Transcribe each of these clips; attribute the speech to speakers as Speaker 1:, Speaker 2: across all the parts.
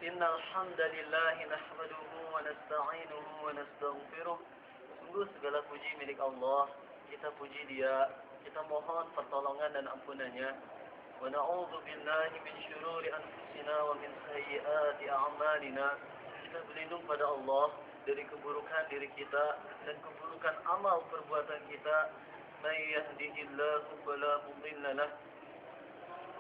Speaker 1: Innal hamdalillah nahmaduhu wa nasta'inuhu wa nastaghfiruh. Sungguh segala puji milik Allah. Kita puji Dia, kita mohon pertolongan dan ampunannya. Wa na'udzu billahi min syururi anfusina wa min sayyiati a'malina. Kita berlindung pada Allah dari keburukan diri kita dan keburukan amal perbuatan kita. May yahdihillahu fala mudilla lahu.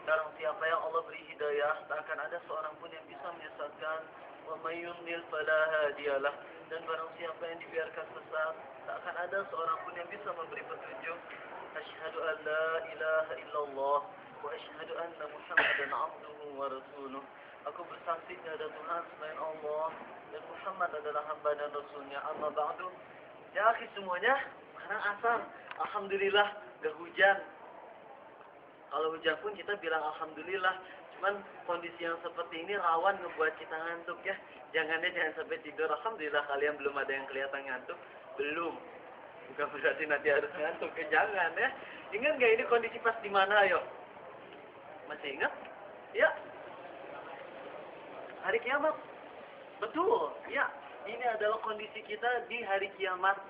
Speaker 1: Barang siapa yang Allah beri hidayah, tak akan ada seorang pun yang bisa menyesatkan. Wa may yudlil fala hadiyalah. Dan barang siapa yang dibiarkan sesat, tak akan ada seorang pun yang bisa memberi petunjuk. Asyhadu an la ilaha illallah wa asyhadu anna Muhammadan abduhu wa rasuluh. Aku bersaksi tidak ada Tuhan selain Allah dan Muhammad adalah hamba dan rasulnya. Amma ba'du. Ya akhi semuanya, sekarang asar. Alhamdulillah gak hujan. Kalau hujan pun kita bilang alhamdulillah. Cuman kondisi yang seperti ini rawan ngebuat kita ngantuk ya. Jangan sampai tidur. Alhamdulillah kalian belum ada yang kelihatan ngantuk. Belum. Bukan berarti nanti harus ngantuk. Jangan ya. Ingat gak ini kondisi pas di mana ayo? Masih ingat? Ya. Hari kiamat. Betul. Ya. Ini adalah kondisi kita di hari kiamat.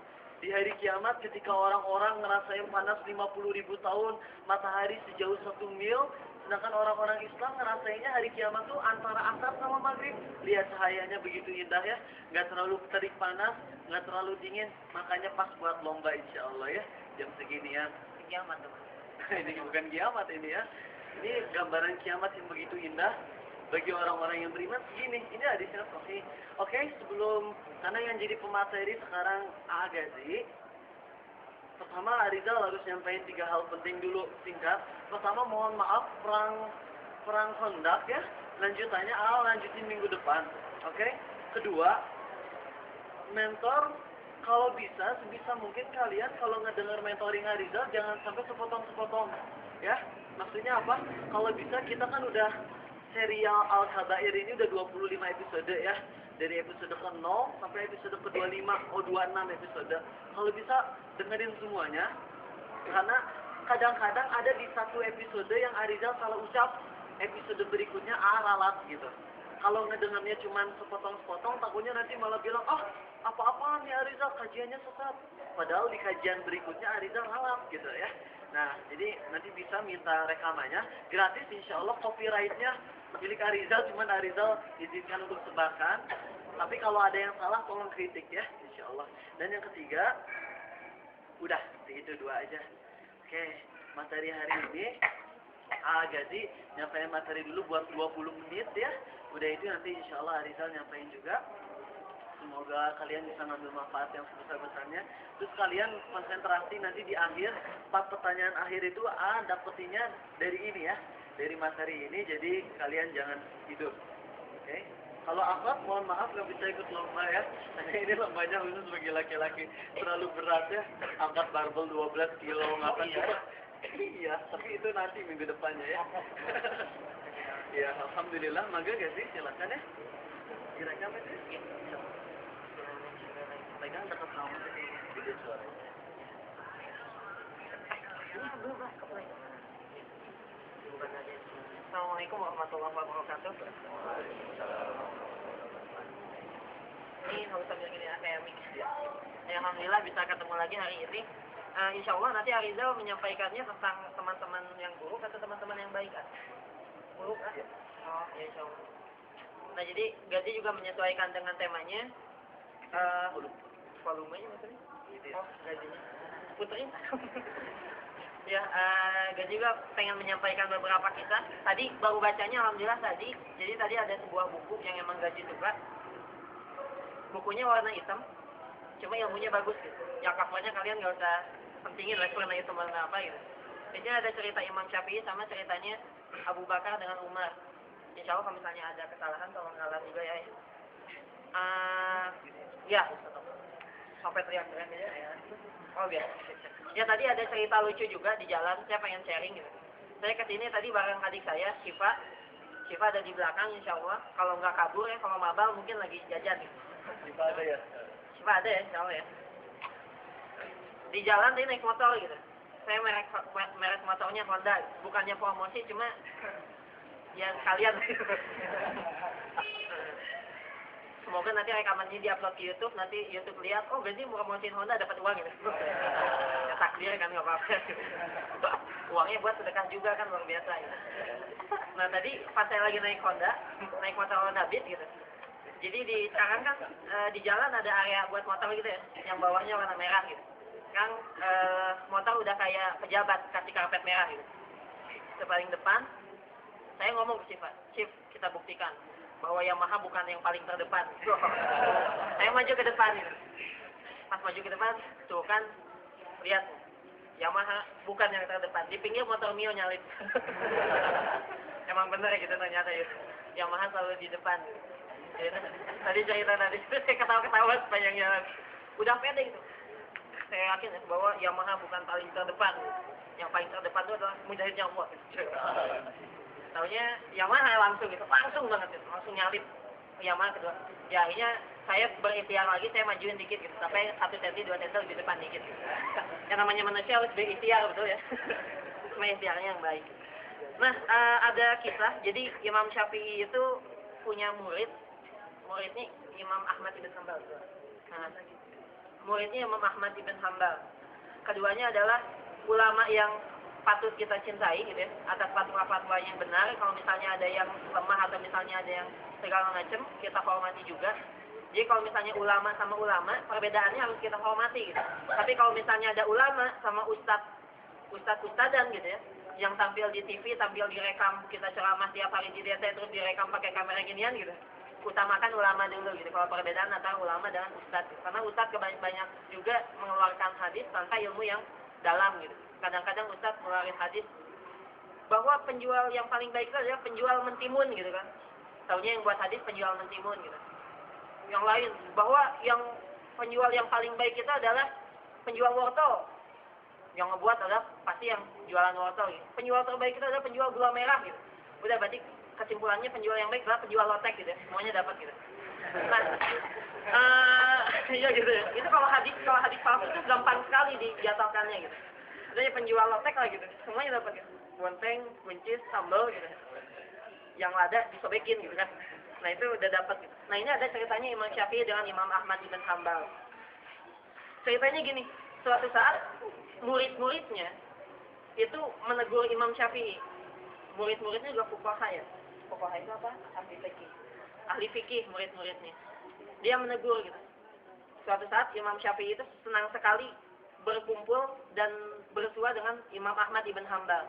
Speaker 1: Di hari kiamat ketika orang-orang ngerasain panas 50.000 tahun, matahari sejauh 1 mil, sedangkan orang-orang Islam ngerasainnya hari kiamat tuh antara asar sama maghrib. Lihat cahayanya begitu indah ya, nggak terlalu terik panas, nggak terlalu dingin, makanya pas buat lomba insya Allah ya, jam segini ya. Kiamat tuh. Ini bukan kiamat ini ya, ini gambaran kiamat yang begitu indah. Bagi orang-orang yang beriman segini, ini hadisnya sahih. Oke, sebelum karena yang jadi pemateri sekarang Agazi. Pertama Arizal harus nyampaikan 3 hal penting dulu singkat. Pertama mohon maaf perang Khandaq ya. Lanjutannya lanjutin minggu depan. Oke. Kedua, mentor kalau bisa sebisa mungkin kalian kalau ngedengar mentoring Arizal jangan sampai sepotong-sepotong ya. Maksudnya apa? Kalau bisa kita kan udah serial Al-Khabair ini udah 25 episode ya. Dari episode ke-0 sampai episode ke-25, 26 episode. Kalau bisa dengerin semuanya. Karena kadang-kadang ada di satu episode yang Arizal salah ucap, episode berikutnya ralat gitu. Kalau ngedengarnya cuman sepotong-sepotong, takutnya nanti malah bilang, apa-apaan nih Arizal, kajiannya sesat. Padahal di kajian berikutnya Arizal ralat gitu ya. Nah, jadi nanti bisa minta rekamannya. Gratis insya Allah, copyrightnya milik Arizal, cuman Arizal izinkan untuk sebarkan. Tapi kalau ada yang salah, tolong kritik ya, insya Allah. Dan yang ketiga, udah, itu 2 aja. Oke, materi hari ini, Gazi nyampein materi dulu buat 20 menit ya. Udah itu nanti insya Allah Arizal nyampein juga. Semoga kalian bisa ngambil manfaat yang sebesar-besarnya. Terus kalian konsentrasi nanti di akhir, 4 pertanyaan akhir itu dapetinnya dari ini ya. Dari materi ini, jadi kalian jangan tidur. Oke? Kalau akhlak, mohon maaf nggak bisa ikut lomba ya. Karena ini lombanya khusus bagi laki-laki. Terlalu berat ya. Angkat barbel 12 kilo, ngangkat juga. Iya, tapi itu nanti minggu depannya ya. Ya, alhamdulillah. Mangga gak sih? Silakan ya. Direkam itu. Pegang dekat kamu jadi video suara. Assalamualaikum warahmatullahi wabarakatuh. Ini harus sambil gini kayak mix ya. Alhamdulillah bisa ketemu lagi hari ini. Insya Allah nanti Arizal menyampaikannya tentang teman-teman yang buruk atau teman-teman yang baik kan? Buruk kan? Oh ya insya Allah. Nah jadi Gazi juga menyesuaikan dengan temanya. Volumenya maksudnya? Oh Gazinya. Puterin. Ya, Gazi juga pengen menyampaikan beberapa kisah. Tadi baru bacanya alhamdulillah tadi. Jadi tadi ada sebuah buku yang emang Gazi suka. Bukunya warna hitam. Cuma ilmunya bagus gitu. Ya covernya kalian gak usah pentingin lah warna hitam warna apa gitu. Jadi ada cerita Imam Syafi'i sama ceritanya Abu Bakar dengan Umar. Insya Allah kalau misalnya ada kesalahan tolong ngalah juga ya. Ya. Sampai teriak-teriak aja ya. Oh biar. Ya tadi ada cerita lucu juga di jalan, saya pengen sharing gitu. Saya kesini tadi bareng adik saya, Syifa. Syifa ada di belakang insya Allah. Kalau nggak kabur ya, kalau mabal mungkin lagi jajan gitu.
Speaker 2: Syifa ada ya?
Speaker 1: Syifa ada ya, insya Allah ya. Di jalan dia naik motor gitu. Saya merek motornya Honda. Bukannya promosi, cuma
Speaker 2: Ya sekalian. Semoga nanti rekamannya diupload ke YouTube, nanti YouTube lihat, oh berarti promosiin Honda dapat uang gitu. Ya takdir kan nggak apa-apa. Uangnya buat sedekah juga kan luar biasa gitu. Nah tadi pas saya lagi naik motor Honda Beat gitu. Jadi sekarang kan di jalan ada area buat motor gitu ya, yang bawahnya warna merah gitu. Sekarang motor udah kayak pejabat kasih karpet merah gitu. Paling depan, saya ngomong ke Chief, kita buktikan bahwa Yamaha bukan yang paling terdepan. Saya maju ke depan gitu. Pas maju ke depan, tuh kan lihat Yamaha bukan yang terdepan. Di pinggir motor Mio nyalip. Emang bener gitu ternyata ya. Yamaha selalu di depan. Gitu. Tadi cerita tadi, saya ketawa-ketawa sepanjang jalan. Udah pede gitu. Saya yakin ya, bahwa Yamaha bukan paling terdepan. Yang paling terdepan itu adalah Mujahid Nyawa. Taunya Yamaha langsung gitu, langsung banget gitu, langsung nyalip Yamaha kedua. Ya akhirnya saya berikhtiar lagi, saya majuin dikit gitu, sampai 1 cm 2 cm di depan dikit. Yang namanya manusia harus berikhtiar betul ya. Cuma ikhtiarnya yang baik. Nah ada kisah, jadi Imam Syafi'i itu punya muridnya Imam Ahmad ibn Hanbal. Nah, muridnya Imam Ahmad ibn Hanbal. Keduanya adalah ulama yang patut kita cintai gitu ya, atas fatwa-fatwa yang benar. Kalau misalnya ada yang lemah atau misalnya ada yang segala macam, kita hormati juga. Jadi kalau misalnya ulama sama ulama, perbedaannya harus kita hormati gitu. Tapi kalau misalnya ada ulama sama ustadan gitu ya, yang tampil di TV, tampil direkam, kita ceramah tiap hari di DT terus direkam pakai kamera ginian gitu, utamakan ulama dulu gitu. Kalau perbedaan antara ulama dengan ustad, karena ustad kebanyakan juga mengeluarkan hadis tanpa ilmu yang dalam gitu. Kadang-kadang ustad mengeluarkan hadis bahwa penjual yang paling baik itu adalah penjual mentimun gitu kan. Taunya yang buat hadis penjual mentimun gitu. Yang lain bahwa yang penjual yang paling baik itu adalah penjual wortel. Yang ngebuat adalah pasti yang jualan wortel gitu. Penjual terbaik itu adalah penjual gula merah gitu. Udah berarti kesimpulannya penjual yang baik adalah penjual lotek gitu ya. Semuanya dapat gitu. Nah, iya gitu ya. Itu kalau hadis palsu itu gampang sekali dijatuhkannya gitu. Adanya penjual lotek lah gitu. Semuanya dapat gitu. Bonteng, buncis, sambal gitu. Yang lada disobekin gitu kan. Nah itu udah dapat gitu. Nah ini ada ceritanya Imam Syafi'i dengan Imam Ahmad ibn Hanbal. Ceritanya gini, suatu saat murid-muridnya itu menegur Imam Syafi'i. Murid-muridnya juga fuqaha ya. Fuqaha itu apa? Ahli fikih murid-muridnya. Dia menegur gitu. Suatu saat Imam Syafi'i itu senang sekali berkumpul dan bersua dengan Imam Ahmad ibn Hanbal.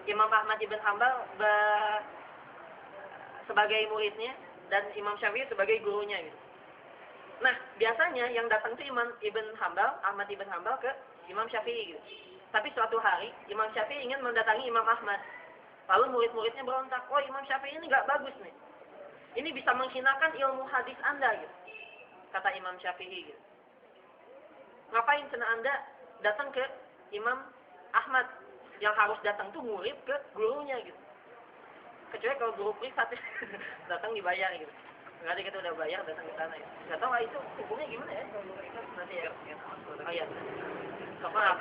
Speaker 2: Imam Ahmad ibn Hanbal sebagai muridnya dan Imam Syafi'i sebagai gurunya gitu. Nah, biasanya yang datang itu Imam ibn Hanbal, Ahmad ibn Hanbal ke Imam Syafi'i gitu. Tapi suatu hari Imam Syafi'i ingin mendatangi Imam Ahmad. Lalu murid-muridnya berontak, "Oh, Imam Syafi'i ini nggak bagus nih. Ini bisa menghinakan ilmu hadis Anda," gitu. Kata Imam Syafi'i gitu. Ngapain cina Anda datang ke Imam Ahmad? Yang harus datang tuh murid ke gurunya gitu. Kecuali kalau guru privat datang dibayar gitu. Nanti kita udah bayar datang ke sana ya. Nggak tahu itu hukumnya gimana ya kalau guru privat nanti ya. Oh iya. Maaf.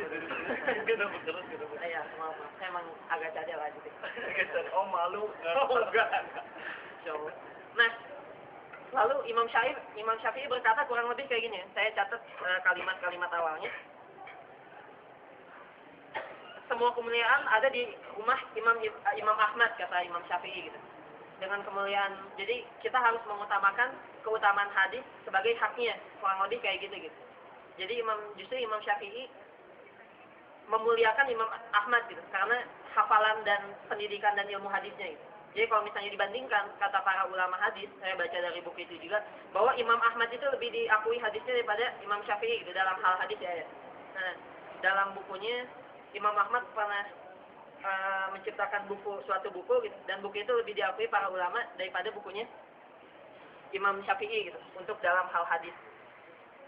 Speaker 2: Iya, maaf. Saya emang agak cadel aja gitu.
Speaker 1: Oh malu. Oh enggak.
Speaker 2: Nah, lalu Imam Syafi'i berkata kurang lebih kayak gini ya. Saya catat kalimat-kalimat awalnya. Semua kemuliaan ada di rumah Imam Ahmad, kata Imam Syafi'i gitu. Dengan kemuliaan, jadi kita harus mengutamakan keutamaan hadis sebagai haknya, kurang lebih kayak gitu. Jadi justru Imam Syafi'i memuliakan Imam Ahmad gitu, karena hafalan dan pendidikan dan ilmu hadisnya gitu. Jadi kalau misalnya dibandingkan, kata para ulama hadis, saya baca dari buku itu juga, bahwa Imam Ahmad itu lebih diakui hadisnya daripada Imam Syafi'i gitu, dalam hal hadis ya. Nah, dalam bukunya Imam Ahmad pernah menciptakan suatu buku gitu, dan buku itu lebih diakui para ulama daripada bukunya Imam Syafi'i gitu, untuk dalam hal hadis.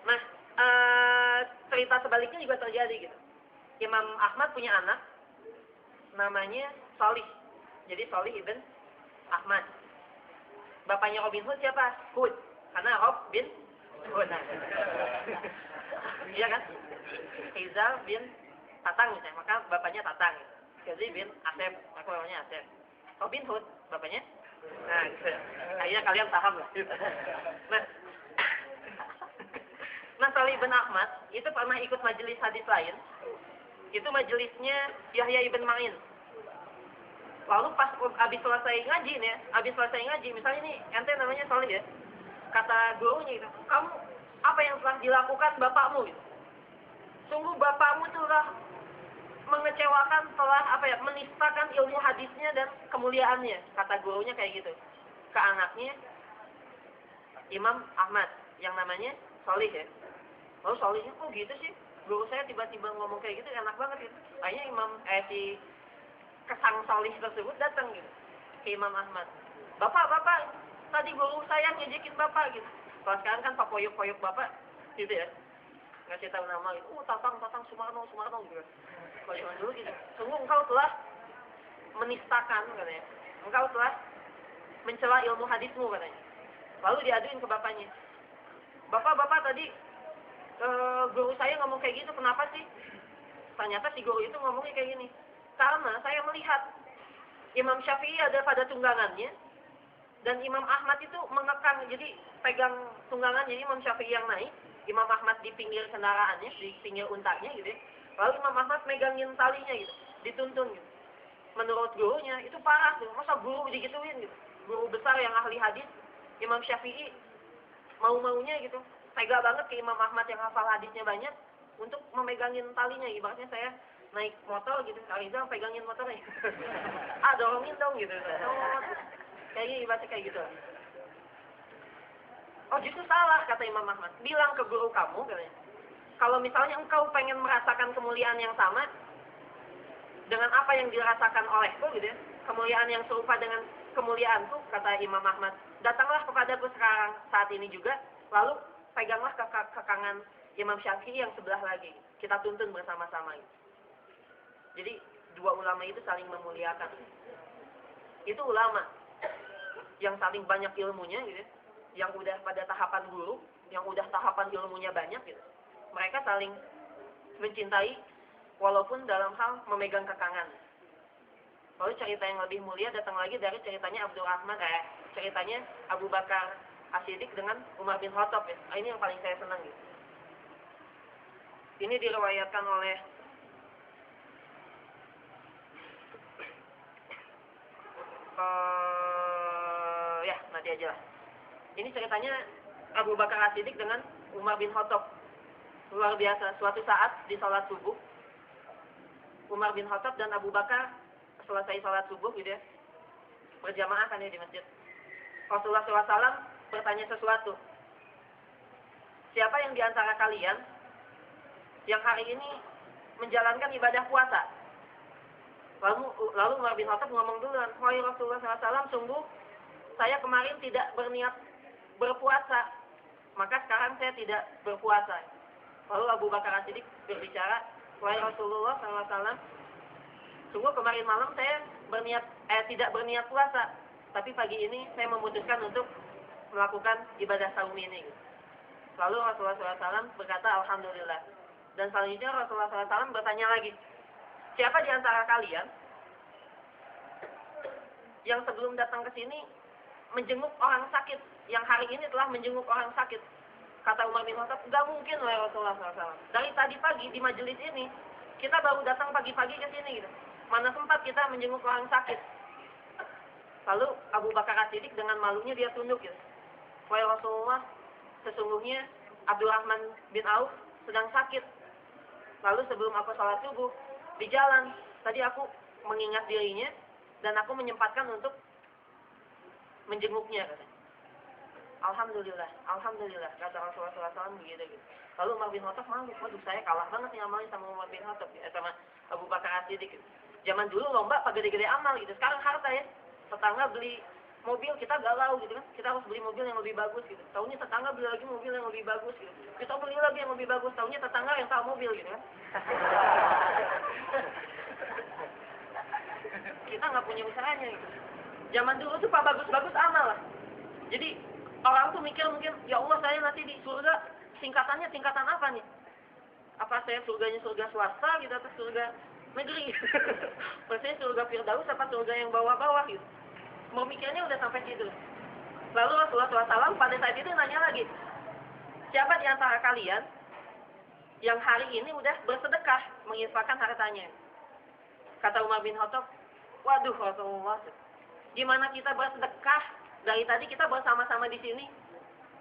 Speaker 2: Nah, cerita sebaliknya juga terjadi gitu. Imam Ahmad punya anak, namanya Shalih. Jadi Shalih ibn Ahmad. Bapaknya Robin Hood siapa? Hood. Karena Rob bin Hood. Iya kan? Rizal bin Tatang misalnya, maka bapaknya Tatang. Gazi bin Asef, aku namanya Asef. Robin Hood Bapaknya? Nah, gitu. Kayaknya kalian paham lah. Nah, nah Salih bin Ahmad itu pernah ikut majelis hadis lain. Itu majelisnya Yahya ibn Ma'in. Lalu pas habis selesai ngaji nih, habis selesai ngaji, misalnya ini ente namanya Salih ya. Kata gurunya gitu, kamu apa yang telah dilakukan bapakmu gitu. Sungguh bapakmu telah mengecewakan, telah menistakan ilmu hadisnya dan kemuliaannya. Kata gurunya kayak gitu. Ke anaknya Imam Ahmad yang namanya Salih ya. Lalu Salihnya kok gitu sih? Guru saya tiba-tiba ngomong kayak gitu enak banget gitu. Akhirnya si kesang Salih tersebut datang gitu ke Imam Ahmad. Bapak, tadi guru saya ngejekin bapak gitu. Kalau sekarang kan Pak Poyok bapak gitu ya. Ngasih tahu nama gitu. Tatang Sumarno gitu kan. Kalau zaman dulu gitu. Sungguh engkau telah menistakan katanya. Engkau telah mencela ilmu hadismu katanya. Lalu diaduin ke bapaknya. Bapak tadi guru saya ngomong kayak gitu, kenapa sih? Ternyata si guru itu ngomongnya kayak gini. Karena saya melihat Imam Syafi'i ada pada tunggangannya dan Imam Ahmad itu mengekang, jadi pegang tunggangannya Imam Syafi'i yang naik, Imam Ahmad di pinggir kendaraannya, di pinggir untanya gitu ya. Lalu Imam Ahmad megangin talinya gitu, dituntun gitu. Menurut gurunya itu parah tuh, masa guru digituin gitu. Guru besar yang ahli hadis, Imam Syafi'i mau-maunya gitu. Tega banget ke Imam Ahmad yang hafal hadisnya banyak untuk memegangin talinya. Ibaratnya saya naik motor gitu, Rizal pegangin motornya. Dorongin dong gitu. Kayaknya ibaratnya kayak gitu. Oh justru salah kata Imam Ahmad. Bilang ke guru kamu katanya. Kalau misalnya engkau pengen merasakan kemuliaan yang sama dengan apa yang dirasakan olehku gitu ya. Kemuliaan yang serupa dengan kemuliaanku kata Imam Ahmad. Datanglah kepadaku sekarang saat ini juga. Lalu peganglah kekangan Imam Syafi'i yang sebelah lagi. Kita tuntun bersama-sama. Jadi dua ulama itu saling memuliakan. Itu ulama yang saling banyak ilmunya gitu. Yang udah pada tahapan guru, yang udah tahapan ilmunya banyak gitu. Mereka saling mencintai walaupun dalam hal memegang kekangan. Lalu cerita yang lebih mulia datang lagi dari ceritanya ceritanya Abu Bakar As-Siddiq dengan Umar bin Khattab ya. Ini yang paling saya senang gitu. Ini diriwayatkan oleh nanti aja lah. Ini ceritanya Abu Bakar As-Siddiq dengan Umar bin Khattab. Luar biasa, suatu saat di salat subuh Umar bin Khattab dan Abu Bakar selesai salat subuh gitu ya. Berjamaah kan ya di masjid. Rasulullah SAW bertanya sesuatu. Siapa yang diantara kalian yang hari ini menjalankan ibadah puasa? Lalu Umar bin Khattab ngomong duluan, wahai Rasulullah SAW, sungguh saya kemarin tidak berniat berpuasa, maka sekarang saya tidak berpuasa. Lalu Abu Bakar As-Siddiq berbicara, wahai Rasulullah SAW, sungguh kemarin malam saya tidak berniat puasa, tapi pagi ini saya memutuskan untuk melakukan ibadah saum ini. Lalu Rasulullah SAW berkata, alhamdulillah. Dan selanjutnya Rasulullah SAW bertanya lagi, siapa di antara kalian yang sebelum datang ke sini menjenguk orang sakit, yang hari ini telah menjenguk orang sakit? Kata Umar bin Khattab, enggak mungkin wahai Rasulullah SAW. Dari tadi pagi di majelis ini, kita baru datang pagi-pagi ke sini gitu. Mana sempat kita menjenguk orang sakit? Lalu Abu Bakar As-Siddiq dengan malunya dia tunduk gitu. Wahai Rasulullah, sesungguhnya Abdurrahman bin Auf sedang sakit. Lalu sebelum aku sholat subuh, di jalan, tadi aku mengingat dirinya, dan aku menyempatkan untuk menjenguknya. Alhamdulillah, kata Rasulullah SAW begitu. Lalu Umar bin Khattab malu, waduh saya kalah banget nih amalnya sama Umar bin Khattab, sama Abu Bakar As-Siddiq. Zaman dulu lomba pak gede-gede amal gitu, sekarang harta ya. Tetangga beli mobil, kita galau gitu kan, kita harus beli mobil yang lebih bagus gitu. Tahunya tetangga beli lagi mobil yang lebih bagus gitu. Kita beli lagi yang lebih bagus, tahunya tetangga yang tahu mobil gitu kan. Kita nggak punya usahanya gitu. Zaman dulu tuh pak bagus-bagus amal lah. Jadi orang tuh mikir mungkin, ya Allah saya nanti di surga tingkatan apa nih? Apa saya surganya surga swasta gitu atau surga negeri? Maksudnya surga Firdaus apa surga yang bawah-bawah gitu? Memikirnya udah sampai situ. Lalu Rasulullah SAW pada saat itu nanya lagi, siapa di antara kalian yang hari ini udah bersedekah menginfakkan hartanya? Kata Umar bin Khattab, waduh Rasulullah, gimana kita bersedekah? Dari tadi kita bersama-sama di sini.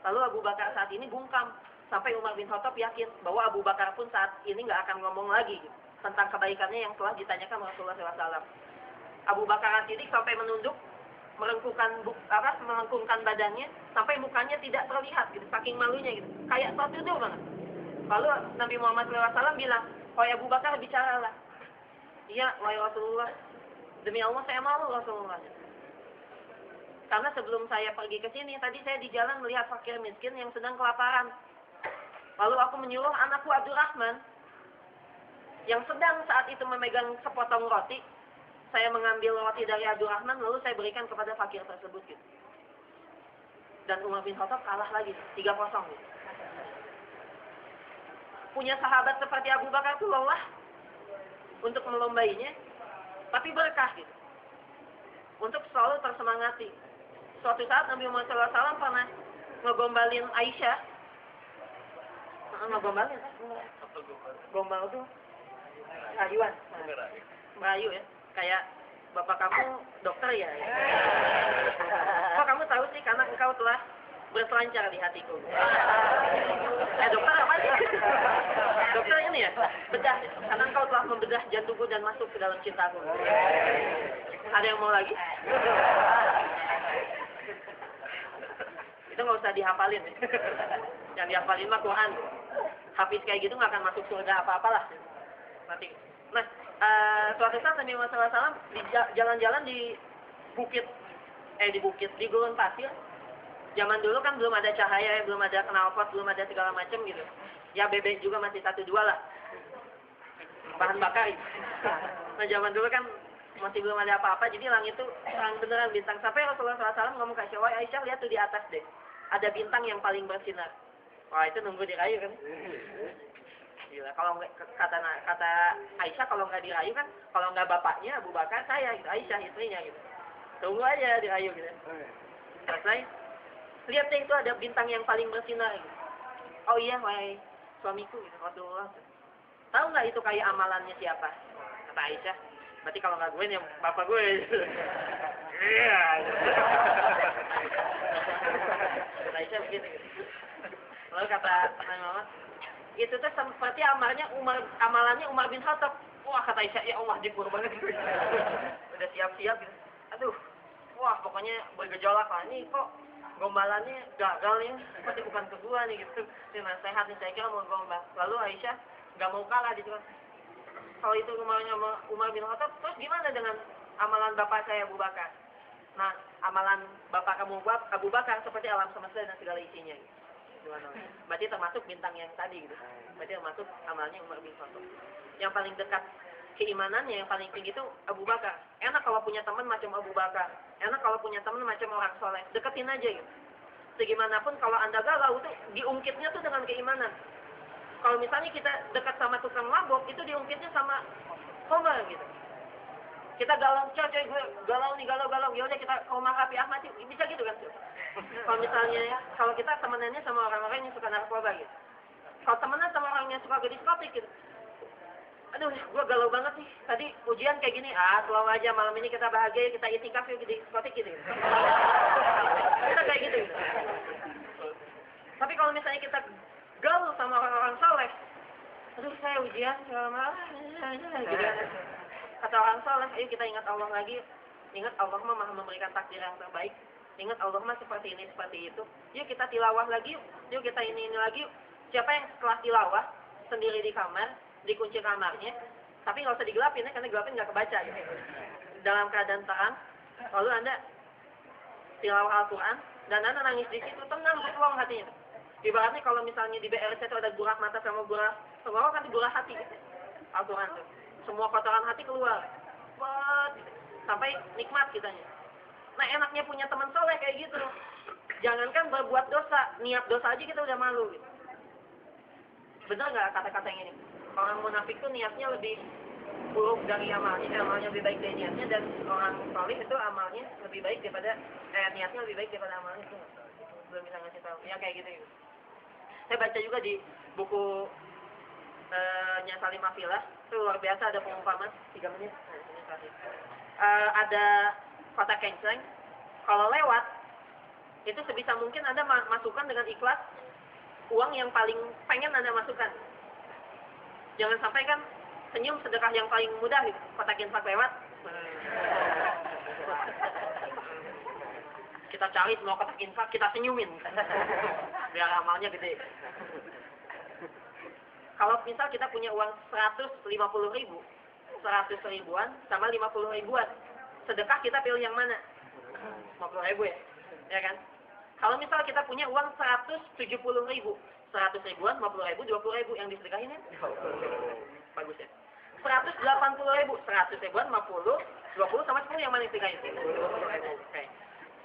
Speaker 2: Lalu Abu Bakar saat ini bungkam. Sampai Umar bin Khattab yakin bahwa Abu Bakar pun saat ini nggak akan ngomong lagi tentang kebaikannya yang telah ditanyakan Rasulullah SAW. Abu Bakar Siddiq sampai menunduk, melengkungkan badannya, sampai mukanya tidak terlihat, gitu, saking malunya, gitu, kayak saat tidur banget. Lalu Nabi Muhammad SAW bilang, wahai Abu Bakar, bicaralah. Iya, wahai Rasulullah, demi Allah saya malu Rasulullah. Karena sebelum saya pergi ke sini, tadi saya di jalan melihat fakir miskin yang sedang kelaparan. Lalu aku menyuruh anakku Abdurrahman, yang sedang saat itu memegang sepotong roti. Saya mengambil roti dari Abdurrahman, lalu saya berikan kepada fakir tersebut. Gitu. Dan Umar bin Khattab kalah lagi, 3-0. Gitu. Punya sahabat seperti Abu Bakar itu lelah untuk melombainya, tapi berkah gitu. Untuk selalu tersemangati. Suatu saat Nabi Muhammad SAW pernah ngegombalin Aisyah. Ngegombalin? Gombal itu rayuan. Merayu ya. Kayak bapak kamu dokter ya. Kok kamu tahu sih karena engkau telah berselancar di hatiku. Dokter apa sih? Dokter ini ya, bedah. Karena engkau telah membedah jantungku dan masuk ke dalam cintaku. Ada yang mau lagi? Itu nggak usah dihafalin. Yang dihafalin mah Quran. Hafiz kayak gitu nggak akan masuk surga apa-apalah. Mati. Nah, suatu saat Nabi Muhammad SAW jalan-jalan di di gurun pasir. Zaman dulu kan belum ada cahaya, belum ada knalpot, belum ada segala macam gitu. Ya bebek juga masih 1-2 lah. Bahan bakar. Nah zaman dulu kan masih belum ada apa-apa, jadi langit itu terang beneran bintang. Sampai Rasulullah SAW ngomong ke Aisyah, lihat tuh di atas deh. Ada bintang yang paling bersinar. Wah itu nunggu dirayu kan. Gila, kalau nggak kata Aisyah kalau nggak dirayu kan, kalau nggak bapaknya Abu Bakar saya gitu, Aisyah istrinya gitu. Tunggu aja dirayu gitu. Selesai. Lihat deh itu ada bintang yang paling bersinar gitu. Oh iya, wahai suamiku gitu, Rasulullah. Tahu nggak itu kayak amalannya siapa? Kata Aisyah. Berarti kalau nggak gue nih bapak gue. Iya. Kata Aisyah begitu. Lalu kata Nabi Muhammad, itu tuh seperti amalannya Umar bin Khattab. Wah kata Aisyah, ya Allah jepur banget. Udah siap-siap gitu. Aduh, wah pokoknya bergejolak lah. Ini kok gombalannya gagal ya, pasti bukan ke gua nih gitu. Ini nasihat nih, saya kira mau gombal. Lalu Aisyah nggak mau kalah di situ. Kalau itu Umar bin Khattab, terus gimana dengan amalan bapak saya Abu Bakar? Nah, amalan bapak kamu Abu Bakar seperti alam semesta dan segala isinya. Gitu. Berarti termasuk bintang yang tadi gitu. Berarti termasuk amalnya Umar bin Khattab. Yang paling dekat keimanannya, yang paling tinggi itu Abu Bakar. Enak kalau punya teman macam Abu Bakar. Enak kalau punya teman macam orang soleh. Deketin aja gitu. Segimanapun kalau Anda galau tuh diungkitnya tuh dengan keimanan. Kalau misalnya kita dekat sama tukang mabok, itu diungkitnya sama Komar gitu. Kita galau, coy gue galau nih, galau. Ya udah kita ke rumah Raffi Ahmad, bisa gitu kan. Kalau misalnya, kalau kita temenannya sama orang-orang yang suka narkoba gitu. Kalau temenan sama orang yang suka gadis kopi gitu. Aduh, gue galau banget nih. Tadi ujian kayak gini, selalu aja malam ini kita bahagia, kita itikaf yuk di diskotik gitu. Kita kayak gitu. Tapi kalau misalnya kita galau sama orang-orang soleh, aduh saya ujian, segala macam, gitu. Kata orang soleh, ayo kita ingat Allah lagi. Ingat Allah maha memberikan takdir yang terbaik. Ingat Allah mah seperti ini, seperti itu. Yuk kita tilawah lagi yuk. Yuk kita ini lagi yuk. Siapa yang setelah tilawah sendiri di kamar, dikunci kamarnya, tapi nggak usah digelapin ya, karena gelapin nggak kebaca gitu. Dalam keadaan terang, lalu Anda tilawah Al-Quran, dan Anda nangis di situ, tenang, bertuang hatinya. Ibaratnya kalau misalnya di BRC itu ada gurah mata sama gurah tenggorok, kan di gurah hati gitu. Al-Quran tuh. Semua kotoran hati keluar. Sampai nikmat kitanya. Nah enaknya punya teman soleh kayak gitu. Jangankan berbuat dosa, niat dosa aja kita udah malu gitu. Bener nggak kata-kata yang ini? Orang munafik tuh niatnya lebih buruk dari amalnya lebih baik dari niatnya, dan orang saleh itu amalnya lebih baik daripada niatnya lebih baik daripada amalnya itu. Belum bisa ngasih tahu. Ya kayak gitu. Saya baca juga di buku nya Salim Afilah, itu luar biasa, ada pengumpamaan 3 menit. Ada kota kenceng, kalau lewat itu sebisa mungkin Anda masukkan dengan ikhlas uang yang paling pengen Anda masukkan. Jangan sampai kan senyum sedekah yang paling mudah gitu. Kotak infak lewat. Kita cari semua kotak infak, kita senyumin. Biar amalnya gede. Kalau misal kita punya uang 150.000, 100 ribuan sama 50 ribuan, sedekah kita pilih yang mana? 50.000 ya? Ya kan? Kalau misal kita punya uang 170.000, 100 ribuan, 50.000, 20.000 yang disedekahin ya? Bagus ya. 180.000, 100 ribuan, 50, 20 sama 10 yang mana yang disediain? 20.000. Oke.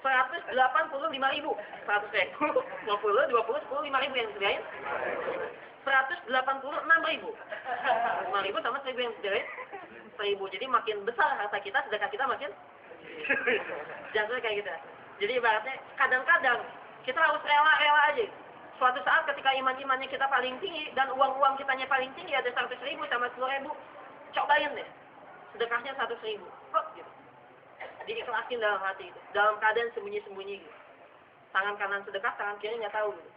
Speaker 2: 185.000, 100 ribu, 50, 20, 10, 5.000 yang disediain? 186.000, 5.000 sama 1.000 yang disediain? 1.000. Jadi makin besar harta kita, sedekah kita makin jangan kayak gitu. Jadi ibaratnya kadang-kadang kita harus rela-rela aja. Suatu saat ketika iman-imannya kita paling tinggi dan uang-uang kitanya paling tinggi, ada 100.000 sama 10.000, cobain deh sedekahnya 100.000. Oh, gitu. Diikhlasin dalam hati itu, dalam keadaan sembunyi-sembunyi gitu. Tangan kanan sedekah, tangan kiri nggak tahu gitu.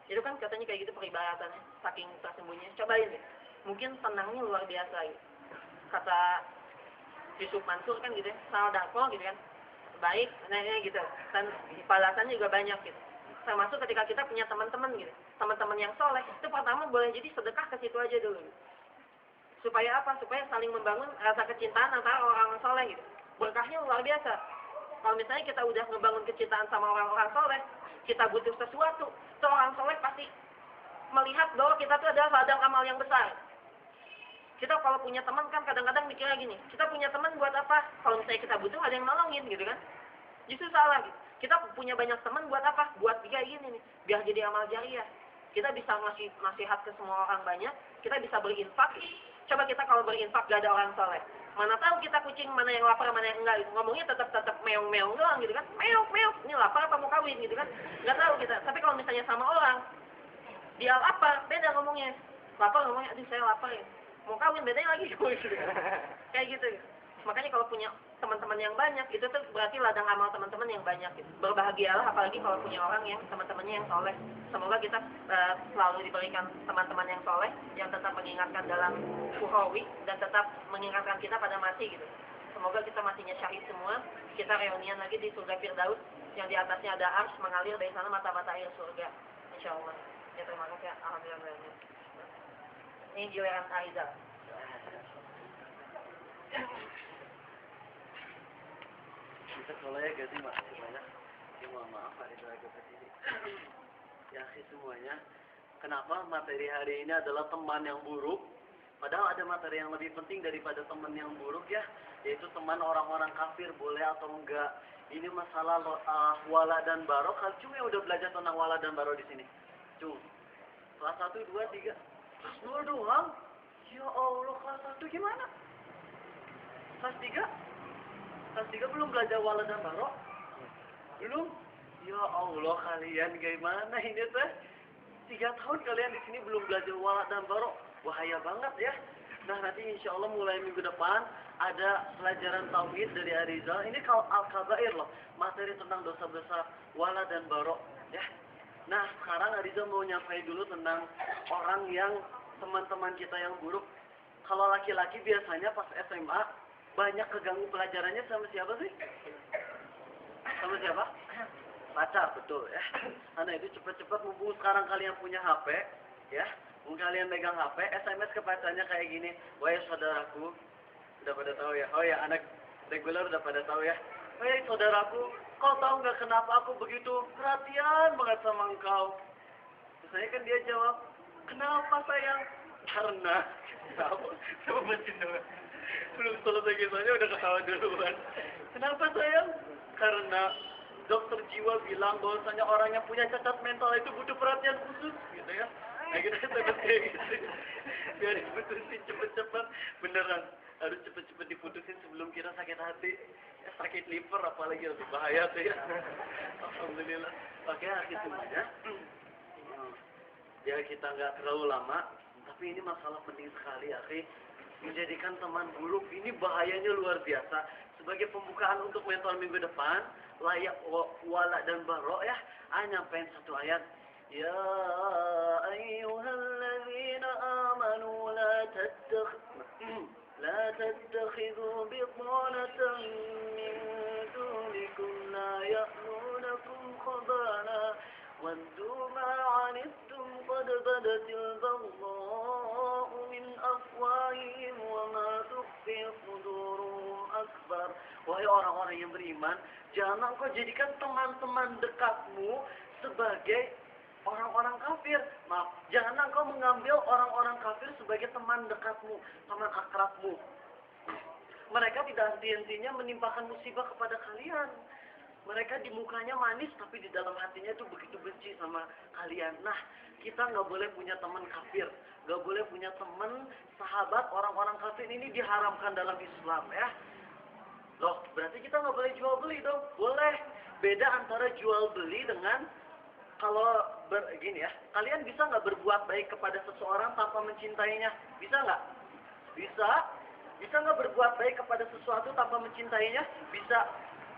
Speaker 2: Itu kan katanya kayak gitu peribadatannya, saking tersembunyinya. Cobain deh, mungkin senangnya luar biasa gitu. Kata Yusuf Mansur kan gitu ya, salah dakwa gitu kan, baik, nah gitu, dan balasannya juga banyak gitu. Termasuk ketika kita punya teman-teman gitu, teman-teman yang soleh, itu pertama boleh jadi sedekah ke situ aja dulu gitu. Supaya apa? Supaya saling membangun rasa kecintaan antara orang soleh gitu. Berkahnya luar biasa. Kalau misalnya kita udah ngebangun kecintaan sama orang-orang soleh, kita butuh sesuatu, seorang soleh pasti melihat bahwa kita tuh adalah ladang amal yang besar. Kita kalau punya teman kan kadang-kadang mikirnya gini, kita punya teman buat apa? Kalau misalnya kita butuh ada yang nolongin gitu kan? Justru salah gitu. Kita punya banyak teman buat apa? Buat kayak gini nih, biar jadi amal jariah. Kita bisa ngasih nasihat ke semua orang banyak, kita bisa berinfak. Coba kita kalau berinfak gak ada orang soleh, mana tahu kita kucing mana yang lapar mana yang enggak gitu. Ngomongnya tetap meong-meong doang gitu kan, meong ini lapar apa mau kawin gitu kan, nggak tahu kita. Tapi kalau misalnya sama orang dia lapar, beda ngomongnya. Lapar ngomongnya, aduh saya lapar ya, mau kawin bedanya lagi gitu. Kayak gitu. Makanya kalau punya teman-teman yang banyak itu tuh berarti ladang amal teman-teman yang banyak gitu. Berbahagialah apalagi kalau punya orang yang teman-temannya yang soleh. Semoga kita selalu diberikan teman-teman yang soleh yang tetap mengingatkan dalam ukhrawi dan tetap mengingatkan kita pada mati gitu. Semoga kita matinya syahid semua. Kita reunian lagi di surga Firdaus yang di atasnya ada ars mengalir dari sana mata-mata air surga. Insyaallah. Ya terima kasih. Alhamdulillah. Ini giliran Aizal.
Speaker 1: Kita soleh gak sih mak banyak. Ya mohon maaf hari itu agak berdiri. Ya sih semuanya. Kenapa materi hari ini adalah teman yang buruk? Padahal ada materi yang lebih penting daripada teman yang buruk ya, yaitu teman orang-orang kafir boleh atau enggak. Ini masalah wala dan baro. Kalau cuma udah belajar tentang wala dan baro di sini. Cung. Kelas 1, 2, 3. Kelas 2 doang. Ya Allah, kelas 1 gimana? Kelas 3? Kelas 3 belum belajar wala dan baro? Belum? Ya Allah, kalian gimana ini teh? 3 tahun kalian di sini belum belajar wala dan baro. Bahaya banget ya. Nah, nanti insya Allah mulai minggu depan ada pelajaran tauhid dari Arizal. Ini kalau Al-Kabair loh, materi tentang dosa besar wala dan baro ya. Nah, sekarang Arizal mau nyampai dulu tentang orang yang teman-teman kita yang buruk. Kalau laki-laki biasanya pas SMA banyak keganggu pelajarannya sama siapa sih? Sama siapa? Pacar, betul ya. Karena itu cepat-cepat mumpung sekarang kalian punya HP, ya. Mumpung kalian megang HP, SMS ke pacarnya kayak gini. Wahai saudaraku, udah pada tahu ya. Oh ya, anak reguler udah pada tahu ya. Wahai saudaraku, kau tahu nggak kenapa aku begitu perhatian banget sama engkau? Saya kan dia jawab, kenapa sayang? Karena. Coba bacain dulu. Belum selesai kisahnya udah ketawa duluan. Kenapa sayang? Karena dokter jiwa bilang bahwasanya orang yang punya cacat mental itu butuh perhatian khusus gitu ya. Nah kita kayak gitu biar diputusin cepet-cepet beneran. harus cepet-cepet diputusin sebelum kita sakit hati. Ya, sakit liver apalagi lebih bahaya tuh ya. Alhamdulillah. Oke, akhir semuanya. Ya kita nggak terlalu lama, tapi ini masalah penting sekali, akhi. Menjadikan teman buruk ini bahayanya luar biasa. Sebagai pembukaan untuk mentor minggu depan, layak wala dan barok ya, nyampein satu ayat. Ya ayyuhalladzina amanu la tattakhidhu bitanatan min dunikum la ya'lunakum khabala waddu ma 'anittum qad badatil baghdha'u min afwahihim wa ma tukhfi suduruhum akbar. Wahai orang-orang yang beriman, jangan kau jadikan teman-teman dekatmu sebagai orang-orang kafir. Maaf, jangan kau mengambil orang-orang kafir sebagai teman dekatmu, teman akrabmu. Mereka tidak henti-hentinya menimpakan musibah kepada kalian. Mereka di mukanya manis, tapi di dalam hatinya itu begitu benci sama kalian. Nah, kita nggak boleh punya teman kafir, nggak boleh punya teman sahabat orang-orang kafir. Ini diharamkan dalam Islam ya. Loh, berarti kita nggak boleh jual beli dong? Boleh. Beda antara jual beli dengan kalau gini ya, kalian bisa nggak berbuat baik kepada seseorang tanpa mencintainya? Bisa nggak? Bisa. Bisa nggak berbuat baik kepada sesuatu tanpa mencintainya? Bisa.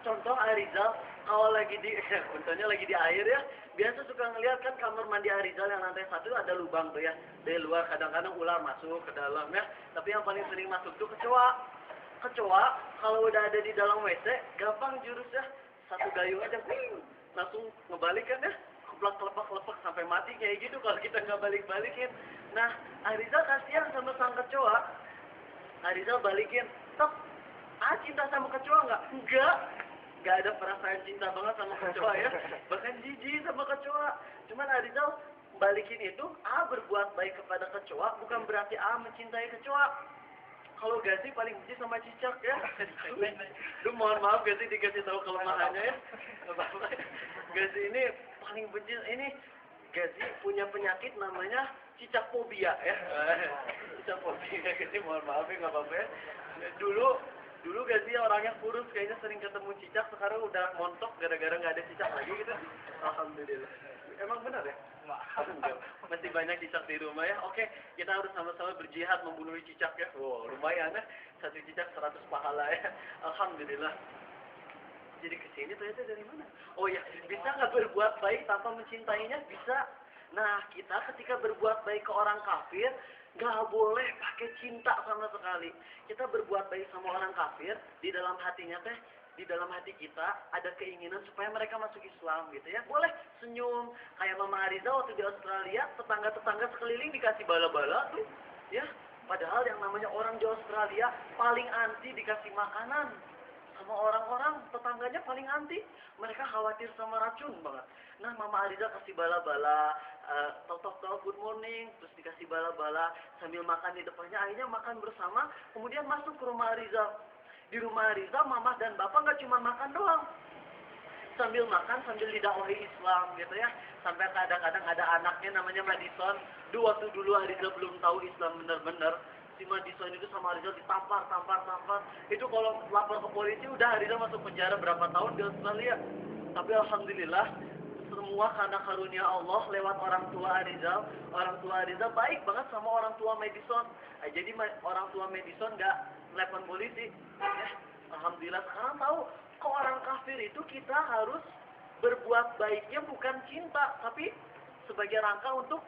Speaker 1: Contoh Arizal, kalau lagi contohnya lagi di air ya, biasa suka ngeliat kan kamar mandi Arizal yang lantai 1 ada lubang tuh ya. Dari luar kadang-kadang ular masuk ke dalam ya. Tapi yang paling sering masuk tuh kecoa. Kecoa kalau udah ada di dalam WC, gampang jurusnya. Satu gayung aja, langsung ngebalikan ya. Keplak-kelepek sampai mati kayak gitu kalau kita nggak balik-balikin. Nah, Arizal kasihan sama sang kecoa. Arizal balikin, tok. Cinta sama kecoa nggak? Nggak ada perasaan cinta banget sama kecoa ya. Bahkan jijik sama kecoa. Cuman Arizal balikin itu, berbuat baik kepada kecoa bukan berarti mencintai kecoa. Kalau Gazi paling benci sama cicak ya. Duh, mohon maaf Gazi dikasih tahu kelemahannya ya. Gazi ini paling benci, ini Gazi punya penyakit namanya cicak fobia ya. Cicak fobia, Gazi mohon maaf ya, nggak apa-apa ya. Dulu Gazi orangnya kurus, kayaknya sering ketemu cicak, sekarang udah montok gara-gara nggak ada cicak lagi gitu. Alhamdulillah. Emang benar ya? Masih banyak cicak di rumah ya. Oke, kita harus sama-sama berjihad membunuh cicak ya. Wow, lumayan ya. Satu cicak 100 pahala ya. Alhamdulillah. Jadi kesini ternyata dari mana? Oh ya, bisa nggak berbuat baik tanpa mencintainya? Bisa. Nah, kita ketika berbuat baik ke orang kafir, nggak boleh pakai cinta sama sekali. Kita berbuat baik sama orang kafir, di dalam hatinya teh, di dalam hati kita ada keinginan supaya mereka masuk Islam gitu ya. Boleh senyum, kayak Mama Ariza waktu di Australia, tetangga-tetangga sekeliling dikasih bala-bala tuh, ya. Padahal yang namanya orang di Australia paling anti dikasih makanan. Sama orang-orang tetangganya paling anti, mereka khawatir sama racun banget. Nah, Mama Ariza kasih bala-bala, tok good morning, terus dikasih bala-bala sambil makan di depannya. Akhirnya makan bersama, kemudian masuk ke rumah Ariza. Di rumah Ariza, Mama dan Bapak nggak cuma makan doang, sambil makan sambil didakwahi Islam gitu ya. Sampai kadang-kadang ada anaknya namanya Madison. Waktu dulu Ariza belum tahu Islam benar-benar, si Madison itu sama Arizal ditampar. Itu kalau lapor ke polisi udah Arizal masuk penjara berapa tahun di Australia. Tapi alhamdulillah semua karena karunia Allah lewat orang tua Arizal. Orang tua Arizal baik banget sama orang tua Madison. Jadi orang tua Madison nggak telepon polisi. Alhamdulillah sekarang tahu ke orang kafir itu kita harus berbuat baiknya bukan cinta, tapi sebagai rangka untuk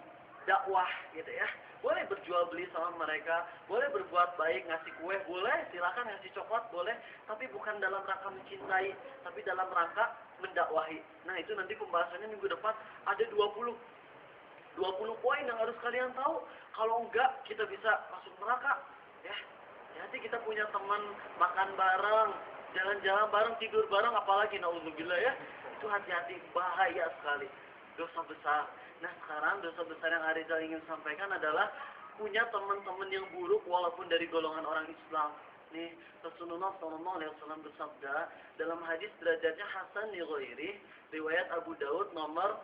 Speaker 1: dakwah gitu ya. Boleh berjual beli sama mereka, boleh berbuat baik, ngasih kue boleh, silakan ngasih coklat boleh, tapi bukan dalam rangka mencintai, tapi dalam rangka mendakwahi. Nah, itu nanti pembahasannya minggu depan ada 20 poin yang harus kalian tahu. Kalau enggak kita bisa masuk neraka ya. Nanti kita punya teman makan bareng, jalan-jalan bareng, tidur bareng, apalagi naudzubillah ya. Itu hati-hati, bahaya sekali. Dosa besar. Nah, sekarang dosa besar yang Arizal ingin sampaikan adalah punya teman-teman yang buruk walaupun dari golongan orang Islam. Nih, Rasulullah SAW bersabda dalam hadis derajatnya Hasan li ghairi, riwayat Abu Daud nomor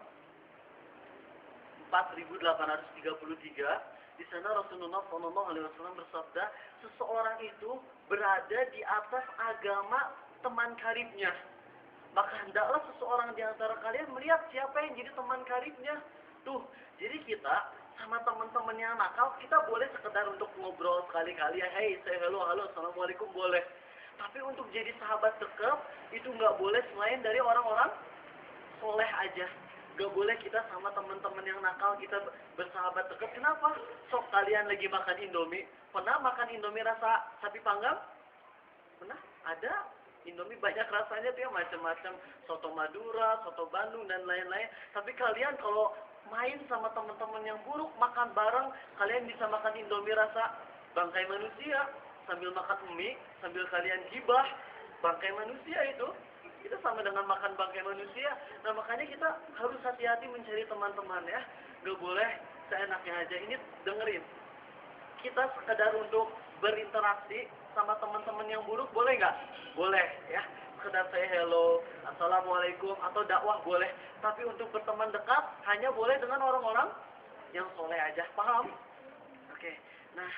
Speaker 1: 4833, Di sana Rasulullah SAW bersabda, seseorang itu berada di atas agama teman karibnya. Maka hendaklah seseorang di antara kalian melihat siapa yang jadi teman karibnya. Tuh, jadi kita sama teman-teman yang nakal, kita boleh sekedar untuk ngobrol sekali-kali ya, hey, say hello, halo, assalamualaikum, boleh. Tapi untuk jadi sahabat dekat, itu nggak boleh selain dari orang-orang soleh aja. Gak boleh kita sama teman-teman yang nakal kita bersahabat dekat. Kenapa? Sok kalian lagi makan Indomie. Pernah makan Indomie rasa sapi panggang? Pernah? Ada. Indomie banyak rasanya tuh ya, macam-macam. Soto Madura, soto Bandung, dan lain-lain. Tapi kalian kalau main sama teman-teman yang buruk, makan bareng, kalian bisa makan Indomie rasa bangkai manusia. Sambil makan mie, sambil kalian gibah. Bangkai manusia itu sama dengan makan bangkai manusia. Nah, makanya kita harus hati-hati mencari teman-teman ya. Gak boleh seenaknya aja. Ini dengerin. Kita sekedar untuk berinteraksi sama teman-teman yang buruk, boleh nggak? Boleh ya. Sekedar saya hello, assalamualaikum, atau dakwah boleh. Tapi untuk berteman dekat, hanya boleh dengan orang-orang yang soleh aja. Paham? Oke. Nah,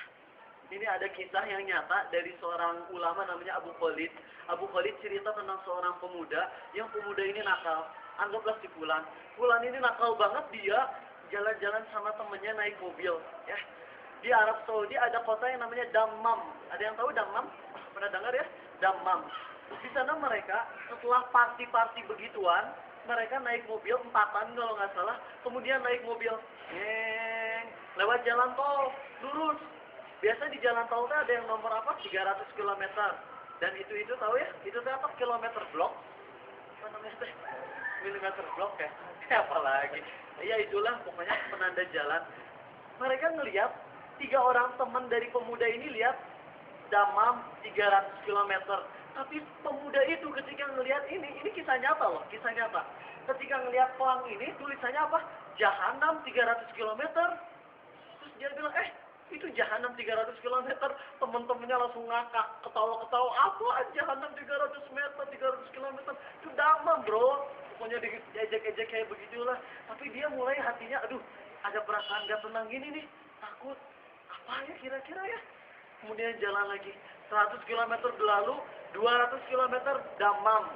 Speaker 1: ini ada kisah yang nyata dari seorang ulama namanya Abu Khalid. Abu Khalid cerita tentang seorang pemuda, yang pemuda ini nakal. Anggaplah si Fulan. Fulan ini nakal banget, dia jalan-jalan sama temennya naik mobil. Ya. Di Arab Saudi ada kota yang namanya Dammam. Ada yang tahu Dammam? Pernah dengar ya? Dammam. Di sana mereka setelah party-party begituan, mereka naik mobil empatan kalau nggak salah. Kemudian naik mobil, lewat jalan tol, lurus. Biasa di jalan tol ada yang nomor apa? 300 km. Dan itu tahu ya? Itu apa? Kilometer blok. Apa namanya teh? Milimeter blok ya? Apalagi. Ya itulah pokoknya penanda jalan. Mereka ngelihat 3 orang teman dari pemuda ini lihat Dammam 300 km. Tapi pemuda itu ketika ngelihat ini kisah nyata loh, kisah nyata. Ketika ngelihat pelang ini tulisannya apa? Jahanam 300 km. Terus dia bilang, itu Jahanam 300 km. Teman-temannya langsung ngakak, ketawa-ketawa. Apa Jahanam 300 meter, 300 km? Itu Dammam bro. Pokoknya diejek-ejek kayak begitulah. Tapi dia mulai hatinya, aduh, ada perasaan gak tenang gini nih. Takut. Apa ya kira-kira ya? Kemudian jalan lagi. 100 km berlalu, 200 km Dammam.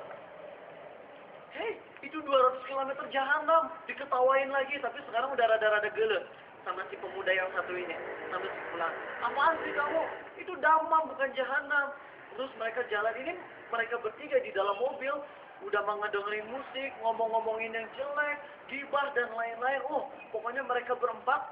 Speaker 1: Hei, itu 200 km Jahanam. Diketawain lagi, tapi sekarang udah rada-rada gele sama si pemuda yang satu ini, sama si Fulan. Apaan sih kamu? Itu Dammam bukan Jahanam. Terus mereka jalan ini, mereka bertiga di dalam mobil, udah dengerin musik, ngomong-ngomongin yang jelek, gibah dan lain-lain. Pokoknya mereka berempat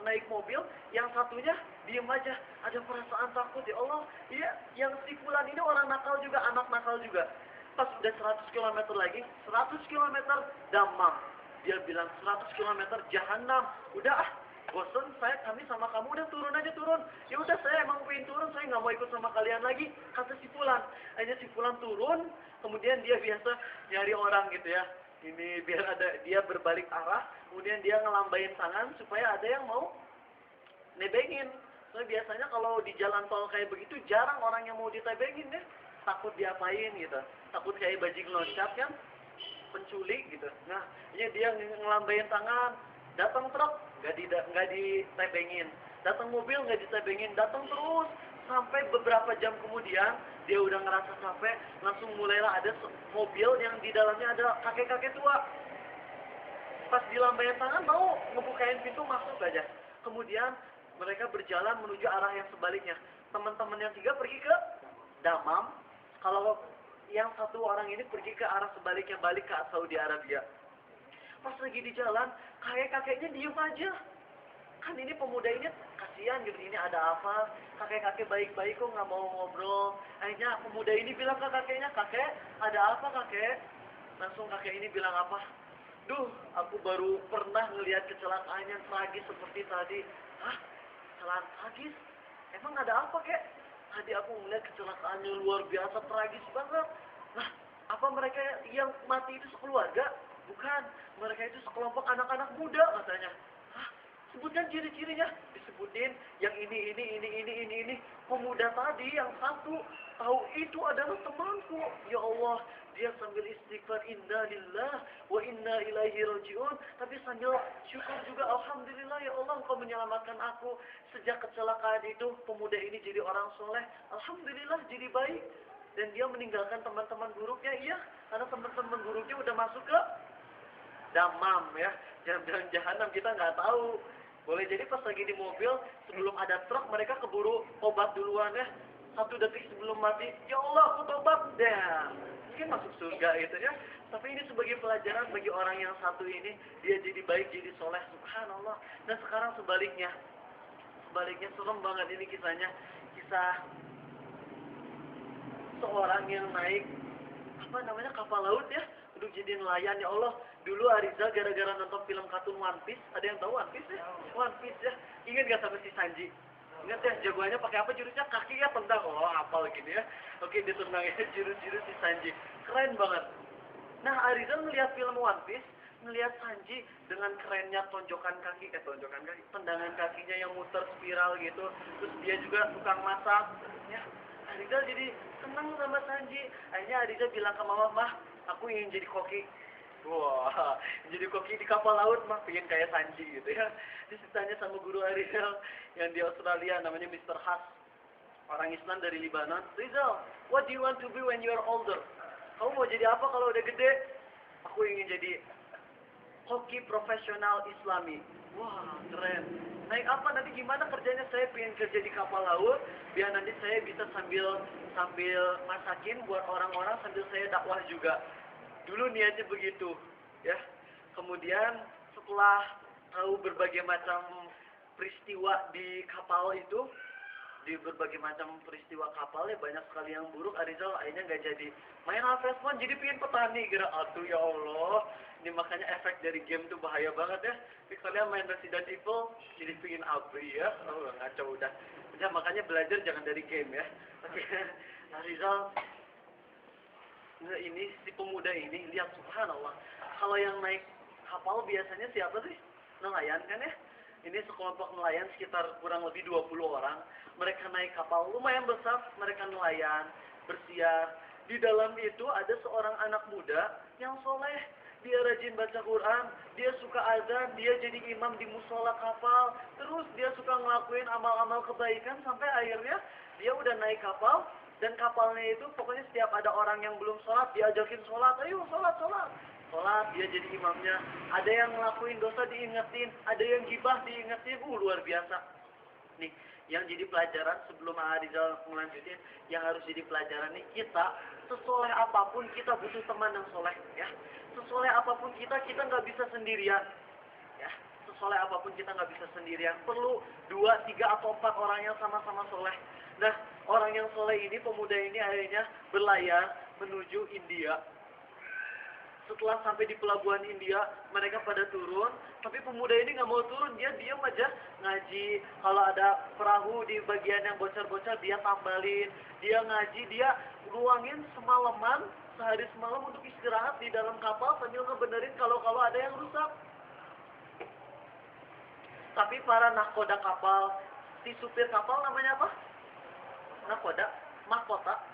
Speaker 1: naik mobil, yang satunya diem aja, ada perasaan takut. Ya Allah, iya, yang si Fulan ini orang nakal juga, anak nakal juga. Pas udah 100 km lagi, 100 km Dammam. Dia bilang 100 km Jahanam. Udah bosen kami sama kamu, udah turun aja turun. Ya udah, saya emang pengen turun, saya nggak mau ikut sama kalian lagi, kata si Fulan. Akhirnya si Fulan turun, kemudian dia biasa nyari orang gitu ya. Ini biar ada dia berbalik arah, kemudian dia ngelambain tangan supaya ada yang mau nebengin. Soalnya biasanya kalau di jalan tol kayak begitu jarang orang yang mau ditebengin deh. Takut diapain gitu. Takut kayak bajing loncat kan, penculik gitu. Nah, ini dia ngelambain tangan, datang truk nggak ditebengin, datang mobil nggak ditebengin, datang terus sampai beberapa jam kemudian dia udah ngerasa capek, langsung mulailah ada mobil yang di dalamnya ada kakek-kakek tua. Pas dilambaikan tangan mau ngebukain pintu masuk aja. Kemudian mereka berjalan menuju arah yang sebaliknya. Teman-teman yang 3 pergi ke Dammam, kalau yang satu orang ini pergi ke arah sebaliknya, balik ke Saudi Arabia. Pas lagi di jalan, kakek-kakeknya diem aja. Kan ini pemuda ini kasihan gitu, ini ada apa? Kakek-kakek baik-baik kok nggak mau ngobrol. Akhirnya pemuda ini bilang ke kakeknya, kakek, ada apa kakek? Langsung kakek ini bilang apa? Duh, aku baru pernah ngelihat kecelakaan yang tragis seperti tadi. Hah? Kecelakaan tragis? Emang ada apa kek? Tadi aku ngeliat kecelakaan yang luar biasa, tragis banget. Nah, apa mereka yang mati itu sekeluarga? Bukan, mereka itu sekelompok anak-anak muda katanya. Hah? Sebutkan ciri-cirinya. Disebutin yang ini. Pemuda tadi yang satu tahu itu adalah temanku. Ya Allah, dia sambil istighfar inna lillah wa inna ilaihi rajiun, tapi sambil syukur juga, alhamdulillah ya Allah engkau menyelamatkan aku sejak kecelakaan itu. Pemuda ini jadi orang soleh, alhamdulillah jadi baik, dan dia meninggalkan teman-teman buruknya. Iya, karena teman-teman buruknya udah masuk ke damam ya, jalan jahanam, kita nggak tahu. Boleh jadi pas lagi di mobil sebelum ada truk mereka keburu obat duluan ya, 1 detik sebelum mati, ya Allah aku tobat dah, mungkin masuk surga gitu ya. Tapi ini sebagai pelajaran bagi orang yang satu ini, dia jadi baik, jadi soleh, subhanallah. Dan sekarang sebaliknya serem banget ini kisahnya. Kisah seorang yang naik kapal laut ya, untuk jadi nelayan. Ya Allah, dulu Ariza gara-gara nonton film kartun One Piece. Ada yang tahu One Piece ya? One Piece ya, ingat gak sama si Sanji? Ingat ya, jagoannya pakai apa jurusnya? Kaki ya tendang. Oh, apal gitu ya. Oke, ditendang ya jurus-jurus si Sanji. Keren banget. Nah, Ariza melihat film One Piece, melihat Sanji dengan kerennya tendangan kakinya yang muter spiral gitu. Terus dia juga tukang masak ya. Ariza jadi senang sama Sanji. Akhirnya Ariza bilang ke mama, "Mah, aku ingin jadi koki." Wah, jadi koki di kapal laut mah, pengen kayak Sanji gitu ya. Terus ditanya sama guru Ariel yang di Australia, namanya Mr. Haas, orang Islam dari Libanon. "Rizal, what do you want to be when you are older?" Kamu mau jadi apa kalau udah gede? Aku ingin jadi hoki profesional Islami. Wah, keren. Naik apa nanti, gimana kerjanya? Saya pengen kerja di kapal laut, biar nanti saya bisa sambil masakin buat orang-orang, sambil saya dakwah juga. Dulu niatnya begitu, ya. Kemudian setelah tahu berbagai macam peristiwa di kapal itu, di berbagai macam peristiwa kapal ya, banyak sekali yang buruk, Arizal akhirnya nggak jadi main Harvest Moon, jadi pengen petani. Kira, aduh ya Allah, ini makanya efek dari game tuh bahaya banget ya. Tapi kalian main Resident Evil jadi pengen abri ya. Oh, ngaco udah makanya belajar jangan dari game ya. Oke. Arizal, nah ini si pemuda ini, lihat subhanallah, kalau yang naik kapal biasanya siapa sih? Nelayan kan ya. Ini sekelompok nelayan sekitar kurang lebih 20 orang. Mereka naik kapal lumayan besar, mereka nelayan, bersiar. Di dalam itu ada seorang anak muda yang soleh. Dia rajin baca Quran, dia suka azan, dia jadi imam di musola kapal. Terus dia suka ngelakuin amal-amal kebaikan sampai akhirnya dia udah naik kapal. Dan kapalnya itu pokoknya setiap ada orang yang belum sholat, diajakin sholat, ayo sholat. Sholat, dia jadi imamnya. Ada yang ngelakuin dosa diingetin, ada yang gibah diingetin, luar biasa. Nih, yang jadi pelajaran sebelum Arizal melanjutin, yang harus jadi pelajaran nih, kita sesoleh apapun kita butuh teman yang soleh, ya. Sesoleh apapun kita nggak bisa sendirian, ya. Sesoleh apapun kita nggak bisa sendirian, perlu 2, 3, atau 4 orang yang sama-sama soleh. Nah, orang yang soleh ini, pemuda ini akhirnya berlayar menuju India. Setelah sampai di pelabuhan India, mereka pada turun, tapi pemuda ini nggak mau turun, dia diam aja ngaji. Kalau ada perahu di bagian yang bocor-bocor, dia tambalin, dia ngaji, dia luangin semalaman, sehari semalam untuk istirahat di dalam kapal sambil ngebenerin kalau ada yang rusak. Tapi para nahkoda kapal, si supir kapal namanya apa? Mahkota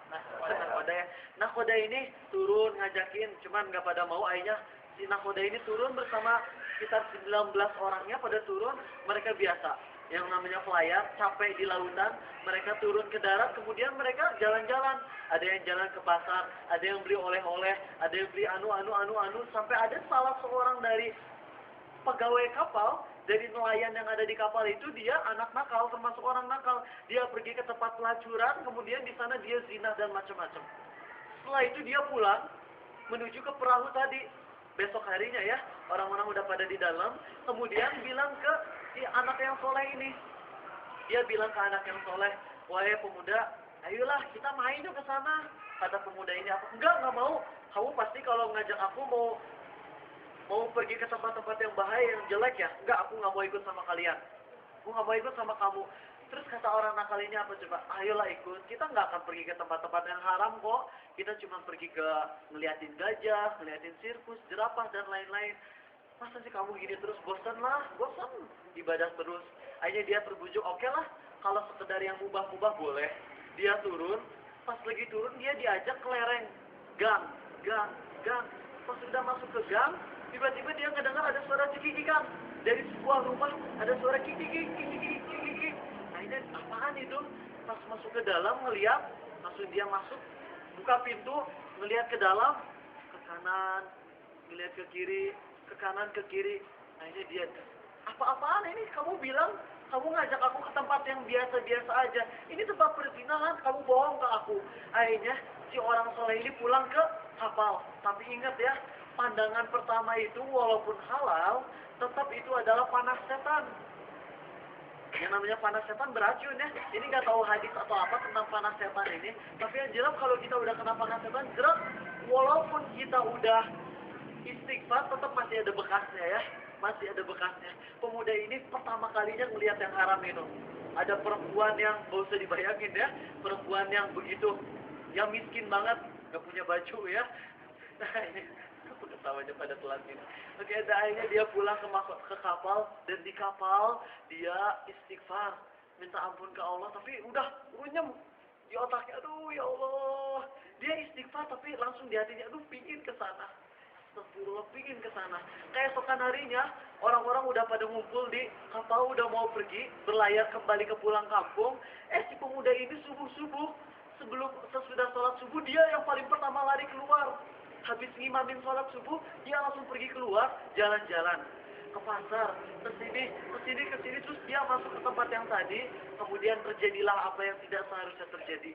Speaker 1: nahkoda ya. Nahkoda ini turun ngajakin, cuman nggak pada mau. Akhirnya si nahkoda ini turun bersama sekitar 19 orangnya pada turun. Mereka biasa, yang namanya pelayar, capek di lautan, mereka turun ke darat, kemudian mereka jalan-jalan. Ada yang jalan ke pasar, ada yang beli oleh-oleh, ada yang beli anu, sampai ada salah seorang dari pegawai kapal, dari nelayan yang ada di kapal itu, dia anak nakal, termasuk orang nakal. Dia pergi ke tempat pelacuran, kemudian di sana dia zina dan macam-macam. Setelah itu dia pulang menuju ke perahu tadi. Besok harinya ya, orang-orang udah pada di dalam, kemudian bilang ke si anak yang soleh ini. Dia bilang ke anak yang soleh, "Wahai pemuda, ayolah kita main yuk ke sana." Kata pemuda ini, "Apa? Enggak mau. Kamu pasti kalau ngajak aku mau pergi ke tempat-tempat yang bahaya, yang jelek ya? Enggak, aku nggak mau ikut sama kalian. Aku nggak mau ikut sama kamu." Terus kata orang nakal ini apa coba? "Ayolah ikut. Kita nggak akan pergi ke tempat-tempat yang haram kok. Kita cuma pergi ke ngeliatin gajah, ngeliatin sirkus, jerapah, dan lain-lain. Masa sih kamu gini terus? Bosan ibadah terus." Akhirnya dia terbujuk, "Oke lah, kalau sekedar yang mubah-mubah boleh." Dia turun, Pas lagi turun dia diajak ke lereng. Gang, gang, gang. Pas sudah masuk ke gang, tiba-tiba dia ngedengar ada suara cekikikan. Dari sebuah rumah ada suara kikiki, kikiki, kikiki. Nah ini apaan itu? Pas masuk ke dalam ngeliat, langsung dia masuk, buka pintu, ngeliat ke dalam, ke kanan, ngeliat ke kiri, ke kanan, ke kiri. Nah ini dia, apa-apaan ini? Kamu bilang kamu ngajak aku ke tempat yang biasa-biasa aja. Ini tempat perzinahan, kamu bohong ke aku. Akhirnya si orang soleh ini pulang ke kapal. Tapi ingat ya, pandangan pertama itu walaupun halal, tetap itu adalah panas setan. Yang namanya panas setan beracun ya. Ini nggak tahu hadis atau apa tentang panas setan ini. Tapi yang jelas kalau kita udah kena panas setan, jelas walaupun kita udah istighfar tetap masih ada bekasnya ya. Masih ada bekasnya. Pemuda ini pertama kalinya melihat yang haram itu. Ada perempuan yang, gak usah dibayangin ya, perempuan yang begitu, yang miskin banget, gak punya baju ya. Nah ini, aku ketawanya pada telat ini. Oke, akhirnya dia pulang ke kapal, dan di kapal dia istighfar, minta ampun ke Allah, tapi udah runyem di otaknya, aduh ya Allah. Dia istighfar tapi langsung di hatinya, aduh pingin ke sana. Astagfirullah, pingin ke sana. Keesokan harinya, orang-orang udah pada ngumpul di kapal, udah mau pergi, berlayar kembali ke pulang kampung. Si pemuda ini subuh-subuh, sesudah sholat subuh, dia yang paling pertama lari keluar. Habis ngimamin sholat subuh, dia langsung pergi keluar, jalan-jalan ke pasar, ke sini, terus dia masuk ke tempat yang tadi, kemudian terjadilah apa yang tidak seharusnya terjadi.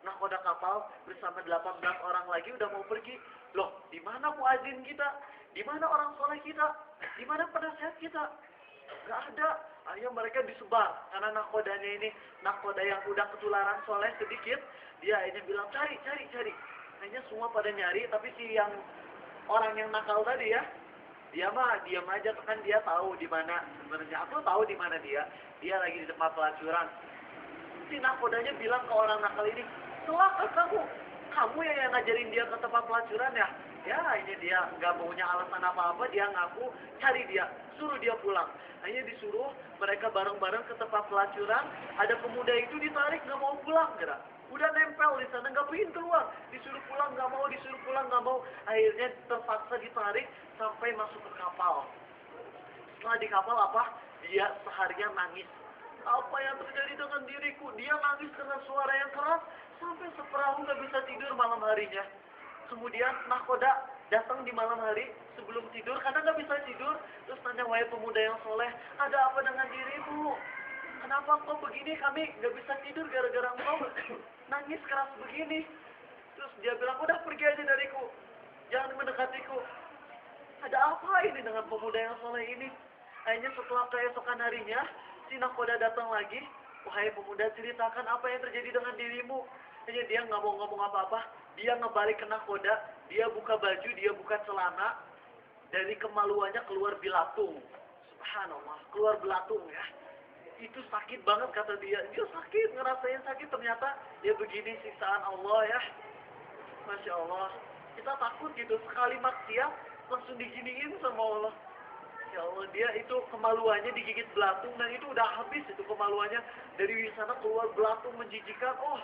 Speaker 1: Nahkoda kapal bersama 18 orang lagi udah mau pergi. Loh, di mana muadzin kita? Di mana orang soleh kita? Di mana penasihat kita? Gak ada. Akhirnya mereka disebar. Karena nahkodanya ini, nahkoda yang udah ketularan soleh sedikit, dia akhirnya bilang, cari. Akhirnya semua pada nyari, tapi si yang orang yang nakal tadi ya, dia mah diam aja, kan dia tahu di mana sebenarnya. Aku tahu di mana dia. Dia lagi di tempat pelacuran. Si nahkodanya bilang ke orang nakal ini, celaka kamu yang ngajarin dia ke tempat pelacuran ya. Ya ini dia nggak punya alasan apa-apa, dia ngaku, cari dia, suruh dia pulang. Hanya disuruh mereka bareng-bareng ke tempat pelacuran. Ada pemuda itu ditarik nggak mau pulang, gerak. Udah nempel di sana nggak pengen keluar, disuruh pulang nggak mau. Akhirnya terpaksa ditarik sampai masuk ke kapal. Setelah di kapal apa? Dia seharian nangis. Apa yang terjadi dengan diriku? Dia nangis dengan suara yang keras sampai seperahu nggak bisa tidur malam harinya. Kemudian nahkoda datang di malam hari sebelum tidur karena nggak bisa tidur, terus tanya, wahai pemuda yang soleh, ada apa dengan dirimu? Kenapa kau begini? Kami nggak bisa tidur gara-gara engkau nangis keras begini. Terus dia bilang, udah pergi aja dariku, jangan mendekatiku. Ada apa ini dengan pemuda yang soleh ini? Akhirnya setelah keesokan harinya, si nahkoda datang lagi. Wahai pemuda, ceritakan apa yang terjadi dengan dirimu. Hanya dia nggak mau ngomong apa-apa. Dia ngebalik ke nahkoda. Dia buka baju, dia buka celana. Dari kemaluannya keluar belatung. Subhanallah, keluar belatung ya. Itu sakit banget kata dia. Dia sakit, ngerasain sakit. Ternyata dia begini siksaan Allah ya. Masya Allah. Kita takut gitu. Sekali maksiat, langsung diginiin sama Allah. Ya Allah, dia itu kemaluannya digigit belatung dan itu udah habis itu kemaluannya. Dari sana keluar belatung menjijikan. Oh,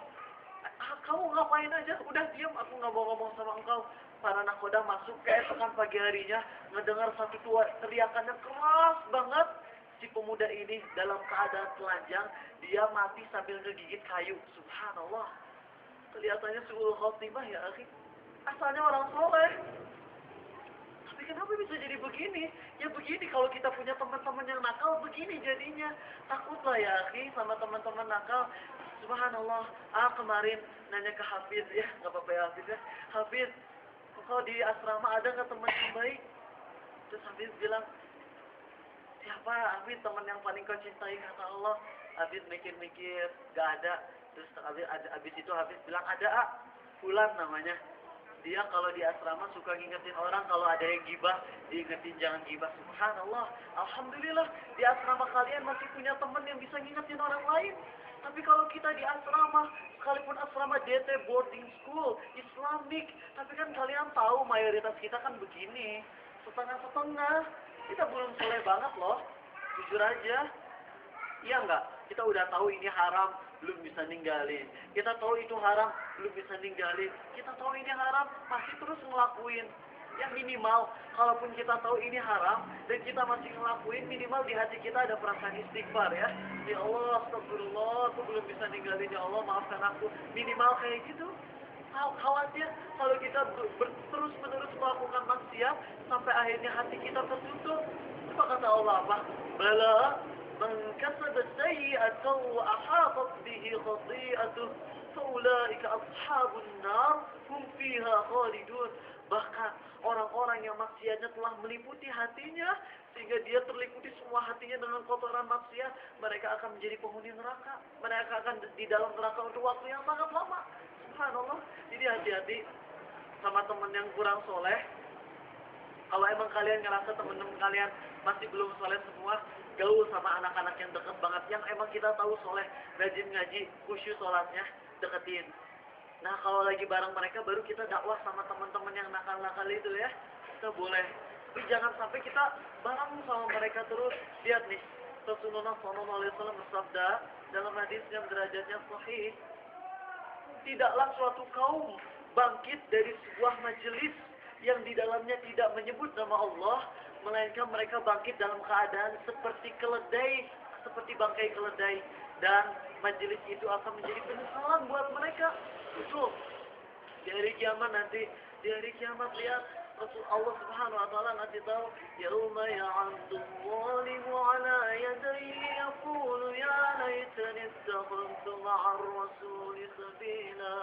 Speaker 1: kamu ngapain aja? Udah diam, aku nggak mau ngomong sama engkau. Para nahkoda masuk keesokan pagi harinya, ngedengar satu teriakannya keras banget. Si pemuda ini dalam keadaan telanjang, dia mati sambil ngegigit kayu. Subhanallah. Kelihatannya suul khotimah ya akhi. Asalnya orang soleh. Kenapa bisa jadi begini? Ya begini, kalau kita punya teman-teman yang nakal, begini jadinya. Takutlah ya akhi sama teman-teman nakal. Subhanallah. Kemarin nanya ke Hafiz ya, nggak apa-apa ya Hafiz ya. Hafiz, kok di asrama ada nggak teman yang baik? Terus Hafiz bilang, siapa Hafiz teman yang paling kau cintai kata Allah? Hafiz mikir-mikir, nggak ada. Terus habis itu Hafiz bilang, ada Fulan namanya. Dia kalau di asrama suka ngingetin orang kalau ada yang gibah, diingetin jangan gibah. Subhanallah. Alhamdulillah di asrama kalian masih punya teman yang bisa ngingetin orang lain. Tapi kalau kita di asrama, sekalipun asrama DT boarding school, Islamic, tapi kan kalian tahu mayoritas kita kan begini, setengah-setengah. Kita belum soleh banget loh, jujur aja. Iya enggak? Kita udah tahu ini haram, belum bisa ninggalin. Kita tahu itu haram, belum bisa ninggalin. Kita tahu ini haram, masih terus ngelakuin. Ya minimal, kalaupun kita tahu ini haram dan kita masih ngelakuin, minimal di hati kita ada perasaan istighfar ya. Ya Allah, astagfirullah, aku belum bisa ninggalin, ya Allah maafkan aku. Minimal kayak gitu. Khawatir kalau kita terus menerus melakukan maksiat sampai akhirnya hati kita tertutup. Apa kata Allah apa? Bala man kasaba sayyi'atan wa ahatat bihi khati'atuh faulaika ashabun nar hum fiha khalidun. Bahkan orang-orang yang maksiatnya telah meliputi hatinya sehingga dia terliputi semua hatinya dengan kotoran maksiat, mereka akan menjadi penghuni neraka. Mereka akan di dalam neraka untuk waktu yang sangat lama. Subhanallah. Jadi hati-hati sama teman yang kurang soleh. Kalau emang kalian ngerasa teman-teman kalian masih belum soleh semua, gaul sama anak-anak yang deket banget, yang emang kita tahu soleh, rajin ngaji, khusyuk sholatnya, deketin. Nah kalau lagi bareng mereka baru kita dakwah sama teman-teman yang nakal-nakal itu ya, kita boleh. Tapi jangan sampai kita bareng sama mereka terus. Lihat nih, Rasulullah SAW bersabda dalam hadis yang derajatnya sahih, tidaklah suatu kaum bangkit dari sebuah majelis yang di dalamnya tidak menyebut nama Allah, melainkan mereka bangkit dalam keadaan seperti keledai, seperti bangkai keledai, dan majelis itu akan menjadi penyesalan buat mereka. Betul. Di hari kiamat nanti, di hari kiamat lihat Rasul Allah Subhanahu wa taala ngasih tahu, yauma ya'addu dhalimu ala yadayhi yaqulu ya laitani ittakhadhtu ma'ar rasuli sabila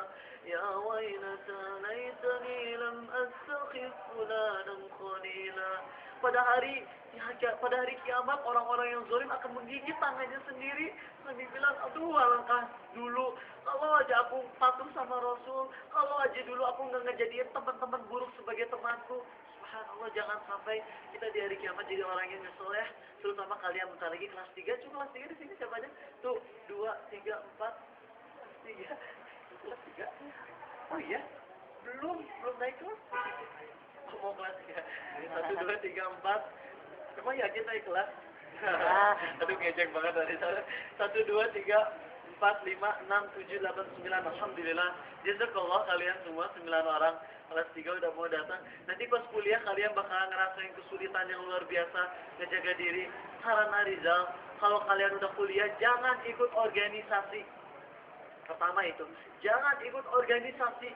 Speaker 1: ya wailata laitani lam attakhidh fulanan khalila. Pada hari kiamat orang-orang yang zalim akan menggigit tangannya sendiri sambil bilang, aduh alangkah dulu kalau aja aku patuh sama Rasul, kalau aja dulu aku nggak ngejadiin teman-teman buruk sebagai temanku. Subhanallah, jangan sampai kita di hari kiamat jadi orang yang nyesel ya. Terutama kalian bentar lagi kelas 3, cuma kelas 3 di sini siapa aja? Tuh, 2, 3, 4, 3, kelas 3. Oh iya, belum naik kelas. Mau kelas 3. 1, 2, 3, 4. Emang yakin naik kelas? Aduh ngejek banget dari sana. 1, 2, 3, 4, 5, 6, 7, 8, 9. Alhamdulillah. Jazakallah kalian semua 9 orang kelas 3 udah mau datang. Nanti pas kuliah kalian bakal ngerasain kesulitan yang luar biasa ngejaga diri. Saran Rizal, kalau kalian udah kuliah jangan ikut organisasi. Pertama itu, jangan ikut organisasi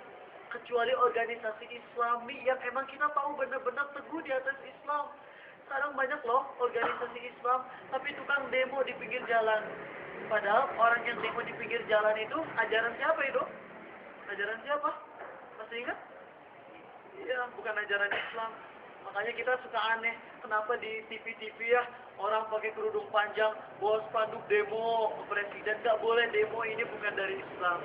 Speaker 1: kecuali organisasi Islami yang emang kita tahu benar-benar teguh di atas Islam. Sekarang banyak loh organisasi Islam, tapi tukang demo di pinggir jalan. Padahal orang yang demo di pinggir jalan itu ajaran siapa itu? Ajaran siapa? Masih ingat? Iya, bukan ajaran Islam. Makanya kita suka aneh, kenapa di TV-TV ya orang pakai kerudung panjang, bawa spanduk demo ke presiden. Gak boleh, demo ini bukan dari Islam.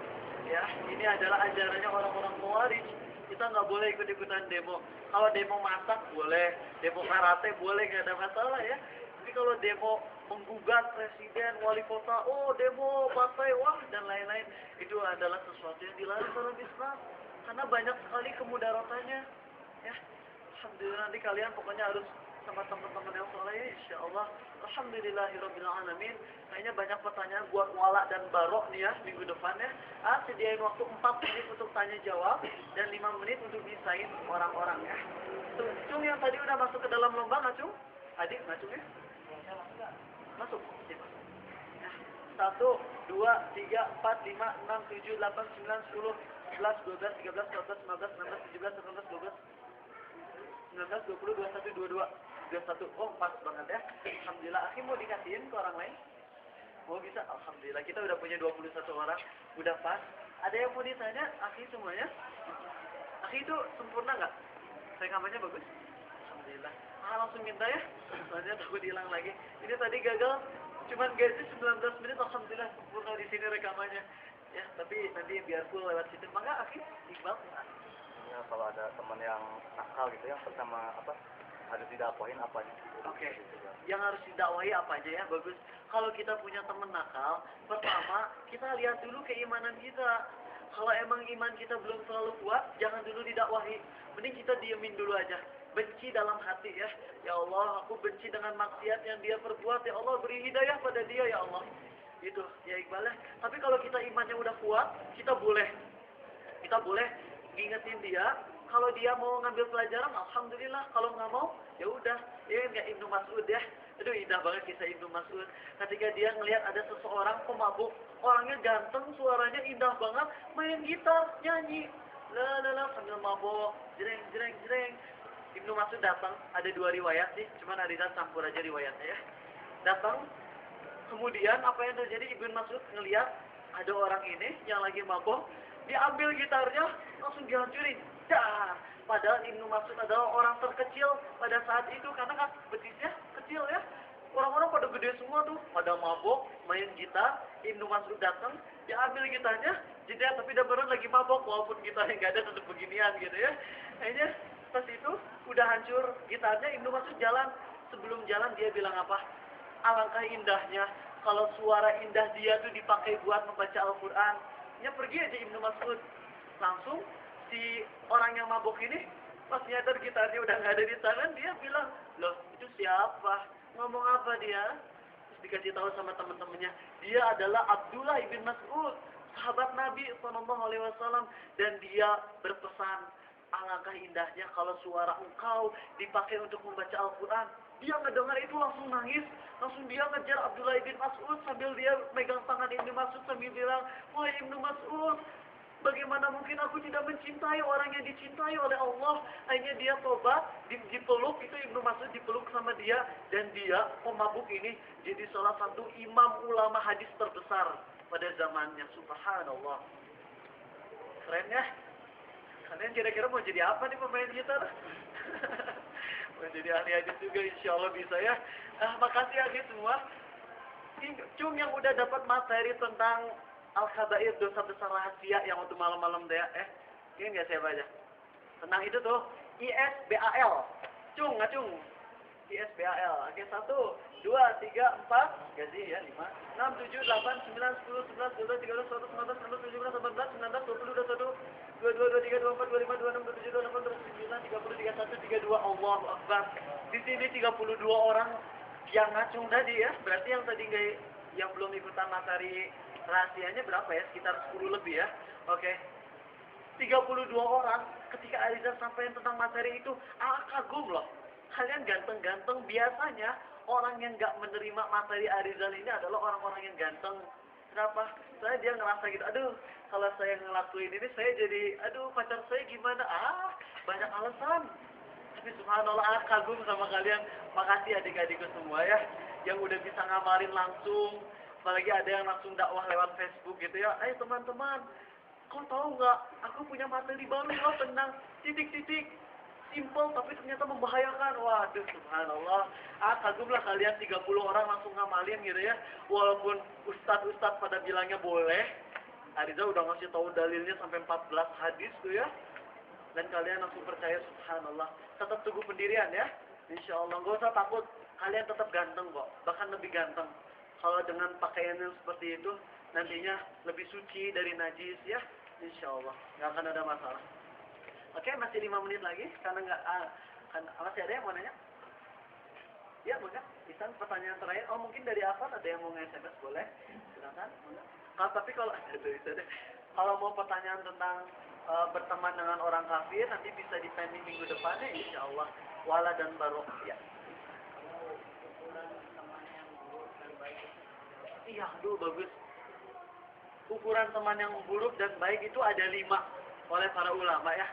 Speaker 1: Ya, ini adalah ajarannya orang-orang Khawarij. Kita nggak boleh ikut-ikutan demo. Kalau demo masak boleh, demo karate boleh, nggak ada masalah ya. Tapi kalau demo menggugat presiden, wali kota, oh demo partai, wah dan lain-lain, itu adalah sesuatu yang dilarang dalam Islam. Karena banyak sekali kemudaratannya. Ya, alhamdulillah nanti kalian pokoknya harus sama teman-teman yang soleh, insya Allah. Alhamdulillahirabbil alamin. Kayaknya banyak pertanyaan buat Wala dan Barok nih ya minggu depan ya. Sediain waktu 4 menit untuk tanya jawab dan 5 menit untuk bisain orang-orang ya. Tuh, Cung yang tadi udah masuk ke dalam lomba nggak Cung? Adik nggak Cung ya? Masuk. Ya, masuk. Ya. 1, 2, 3, 4, 5, 6, 7, 8, 9, 10, 11, 12, 13, 14, 15, 16, 17, 18, 19, 20, 21, 22. 21. Oh pas banget ya. Alhamdulillah. Akhi mau dikasihin ke orang lain? Oh bisa. Alhamdulillah kita udah punya 21 orang. Udah pas. Ada yang mau ditanya? Akhi semuanya? Akhi itu sempurna nggak? Saya kamarnya bagus? Alhamdulillah. Langsung minta ya. Soalnya takut hilang lagi. Ini tadi gagal. Cuman gaji 19 menit. Alhamdulillah sempurna di sini rekamannya. Ya tapi nanti biar full lewat situ. Maka Akhi Iqbal.
Speaker 3: Ya, kalau ada teman yang nakal gitu yang pertama harus didakwahin apanya?
Speaker 1: Oke. Yang harus didakwahi apa aja ya? Bagus. Kalau kita punya teman nakal, pertama kita lihat dulu keimanan kita. Kalau emang iman kita belum terlalu kuat, jangan dulu didakwahi. Mending kita diemin dulu aja. Benci dalam hati ya. Ya Allah, aku benci dengan maksiat yang dia perbuat. Ya Allah, beri hidayah pada dia ya Allah. Gitu, ya Iqbal ya. Tapi kalau kita imannya udah kuat, kita boleh ngingetin dia. Kalau dia mau ngambil pelajaran, alhamdulillah. Kalau nggak mau, ya udah. Ya kayak Ibnu Mas'ud ya. Aduh, indah banget kisah Ibnu Mas'ud. Ketika dia ngelihat ada seseorang pemabuk, orangnya ganteng, suaranya indah banget, main gitar, nyanyi, la sambil mabok, jreng jreng jreng. Ibnu Mas'ud datang, ada dua riwayat sih, cuman Arizal campur aja riwayatnya ya. Datang, kemudian apa yang terjadi, Ibnu Mas'ud ngelihat ada orang ini yang lagi mabok, dia ambil gitarnya, langsung dihancurin. Dah. Padahal Ibnu Mas'ud adalah orang terkecil pada saat itu, karena kan betisnya kecil ya. Orang-orang pada gede semua tuh, pada mabok, main gitar. Ibnu Mas'ud datang, dia ambil gitarnya, jeda, tapi dia baru lagi mabok, walaupun gitarnya nggak ada, tetap beginian gitu ya. Akhirnya pas itu udah hancur gitarnya, Ibnu Mas'ud jalan. Sebelum jalan dia bilang apa? Alangkah indahnya kalau suara indah dia tuh dipakai buat membaca Al-Quran. Ya pergi aja Ibnu Mas'ud. Langsung si orang yang mabuk ini pas nyadar gitarnya udah nggak ada di tangan, dia bilang, loh itu siapa? Ngomong apa dia? Terus dikasih tahu sama teman-temannya, dia adalah Abdullah ibn Mas'ud, sahabat Nabi SAW, dan dia berpesan, alangkah indahnya kalau suara engkau dipakai untuk membaca Al-Quran. Dia ngedengar itu langsung nangis, langsung dia ngejar Abdullah ibn Mas'ud sambil dia megang tangan Ibnu Mas'ud sambil bilang, wahai Ibnu Mas'ud, bagaimana mungkin aku tidak mencintai orang yang dicintai oleh Allah. Akhirnya dia tobat, dipeluk, itu Ibnu Mas'ud dipeluk sama dia, dan dia, pemabuk ini, jadi salah satu imam ulama hadis terbesar pada zamannya. Subhanallah. Keren ya? Kalian kira-kira mau jadi apa nih pemain gitar? Mau jadi ahli hadis juga, insya Allah bisa ya. Makasih hadis semua. Cung yang udah dapat materi tentang Al-Khabair, dosa besar rahasia yang waktu malam-malam deh ya. Ini nggak saya baca. Tentang itu tuh, ISBAL. Cung, ngacung. ISBAL. Oke, 1, 2, 3, 4. Gaji ya, 5, 6, 7, 8, 9, 10, 11, 12, 13, 14, 15, 16, 17, 18, 19, 20, 21, 22, 23, 24, 25, 26, 27, 28, 29, 30, 31, 32. Allahu Akbar. Di sini 32 orang yang ngacung tadi ya. Berarti yang tadi nggak, yang belum ikutan materi rahasianya berapa ya? Sekitar 10 lebih ya. Oke. 32 orang ketika Arizal sampaikan tentang materi itu, kagum loh. Kalian ganteng-ganteng. Biasanya orang yang nggak menerima materi Arizal ini adalah orang-orang yang ganteng. Kenapa? Soalnya dia ngerasa gitu, aduh, kalau saya ngelakuin ini saya jadi, aduh, pacar saya gimana? Banyak alasan. Tapi subhanallah, kagum sama kalian. Makasih adik-adikku semua ya, yang udah bisa ngamalin langsung. Apalagi ada yang langsung dakwah lewat Facebook gitu ya. Ayo teman-teman, kau tahu nggak? Aku punya materi baru loh tentang titik-titik. Simple tapi ternyata membahayakan. Waduh, subhanallah. Kagumlah kalian 30 orang langsung ngamalin gitu ya. Walaupun ustadz-ustadz pada bilangnya boleh. Ariza udah ngasih tahu dalilnya sampai 14 hadis tuh ya. Dan kalian langsung percaya, subhanallah. Tetap teguh pendirian ya. Insya Allah, gak usah takut. Kalian tetap ganteng kok. Bahkan lebih ganteng. Kalau dengan pakaian yang seperti itu, nantinya lebih suci dari najis ya. Insya Allah, nggak akan ada masalah. Oke, masih 5 menit lagi. Karena nggak, masih ada yang mau nanya? Ya, boleh. Isan, pertanyaan terakhir. Oh, mungkin dari Afan ada yang mau nge-SMS, boleh. Silakan. Tapi kalau kalau mau pertanyaan tentang berteman dengan orang kafir, nanti bisa di pending minggu depannya, insya Allah. Wala dan barok. Ya. Iya, aduh bagus. Ukuran teman yang buruk dan baik itu ada 5 oleh para ulama ya.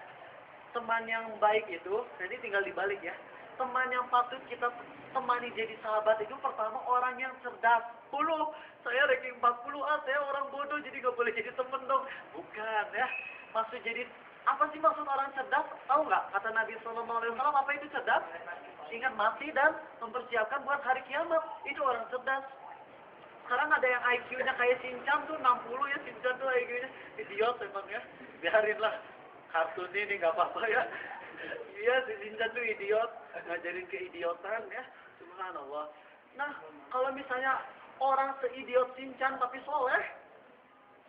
Speaker 1: Teman yang baik itu, jadi tinggal dibalik ya. Teman yang patut kita temani jadi sahabat itu pertama orang yang cerdas. Saya ranking 40, saya orang bodoh jadi gak boleh jadi temen dong. Bukan ya. Maksud jadi, apa sih maksud orang cerdas? Tahu nggak? Kata Nabi SAW, apa itu cerdas? Ingat mati dan mempersiapkan buat hari kiamat. Itu orang cerdas. Sekarang ada yang IQ-nya kayak Shinchan tuh 60 ya, Shinchan tuh IQ-nya. Idiot emang ya. Biarinlah. Kartun ini nggak apa-apa ya. Iya, si Shinchan tuh idiot. Ngajarin keidiotan ya. Subhanallah. Nah, kalau misalnya orang seidiot Shinchan tapi soleh,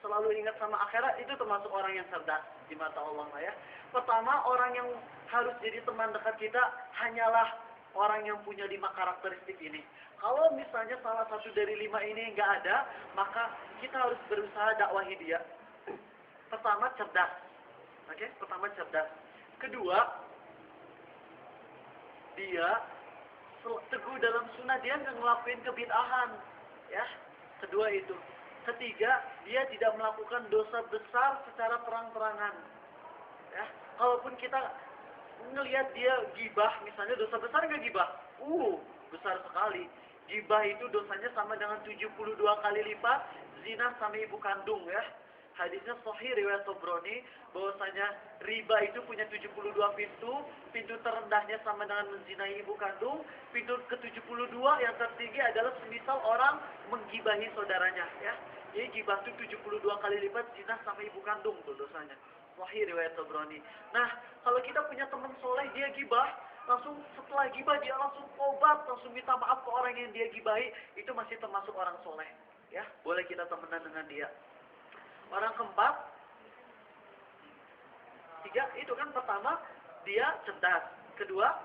Speaker 1: selalu ingat sama akhirat, itu termasuk orang yang cerdas di mata Allah ya. Pertama, orang yang harus jadi teman dekat kita hanyalah orang yang punya 5 karakteristik ini. Kalau misalnya salah satu dari 5 ini nggak ada, maka kita harus berusaha dakwahi dia. Pertama, cerdas. Oke, pertama cerdas. Kedua, dia teguh dalam sunnah, dia nggak ngelakuin kebid'ahan. Ya, kedua itu. Ketiga, dia tidak melakukan dosa besar secara terang-terangan. Ya, kalaupun kita ngelihat dia gibah, misalnya dosa besar nggak gibah? Besar sekali. Gibah itu dosanya sama dengan 72 kali lipat zina sama ibu kandung ya. Hadisnya sahih riwayat Tabrani bahwasanya riba itu punya 72 pintu. Pintu terendahnya sama dengan menzinai ibu kandung. Pintu ke-72 yang tertinggi adalah semisal orang menggibahi saudaranya ya. Jadi gibah itu 72 kali lipat zina sama ibu kandung tuh dosanya. Sahih riwayat Tabrani. Nah, kalau kita punya teman soleh dia gibah, langsung setelah gibah dia langsung tobat, langsung minta maaf ke orang yang dia gibahi, itu masih termasuk orang soleh. Ya, boleh kita temenan dengan dia. Orang keempat, 3 itu kan pertama dia cerdas, kedua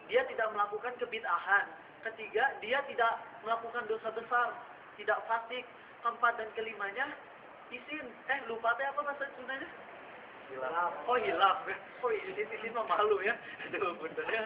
Speaker 1: dia tidak melakukan kebid'ahan, ketiga dia tidak melakukan dosa besar, tidak fasik, keempat dan kelimanya isin. Lupa teh apa bahasa Sundanya?
Speaker 3: Hilaf.
Speaker 1: Oh hilaf. Oh isin mah malu ya. Aduh bener ya.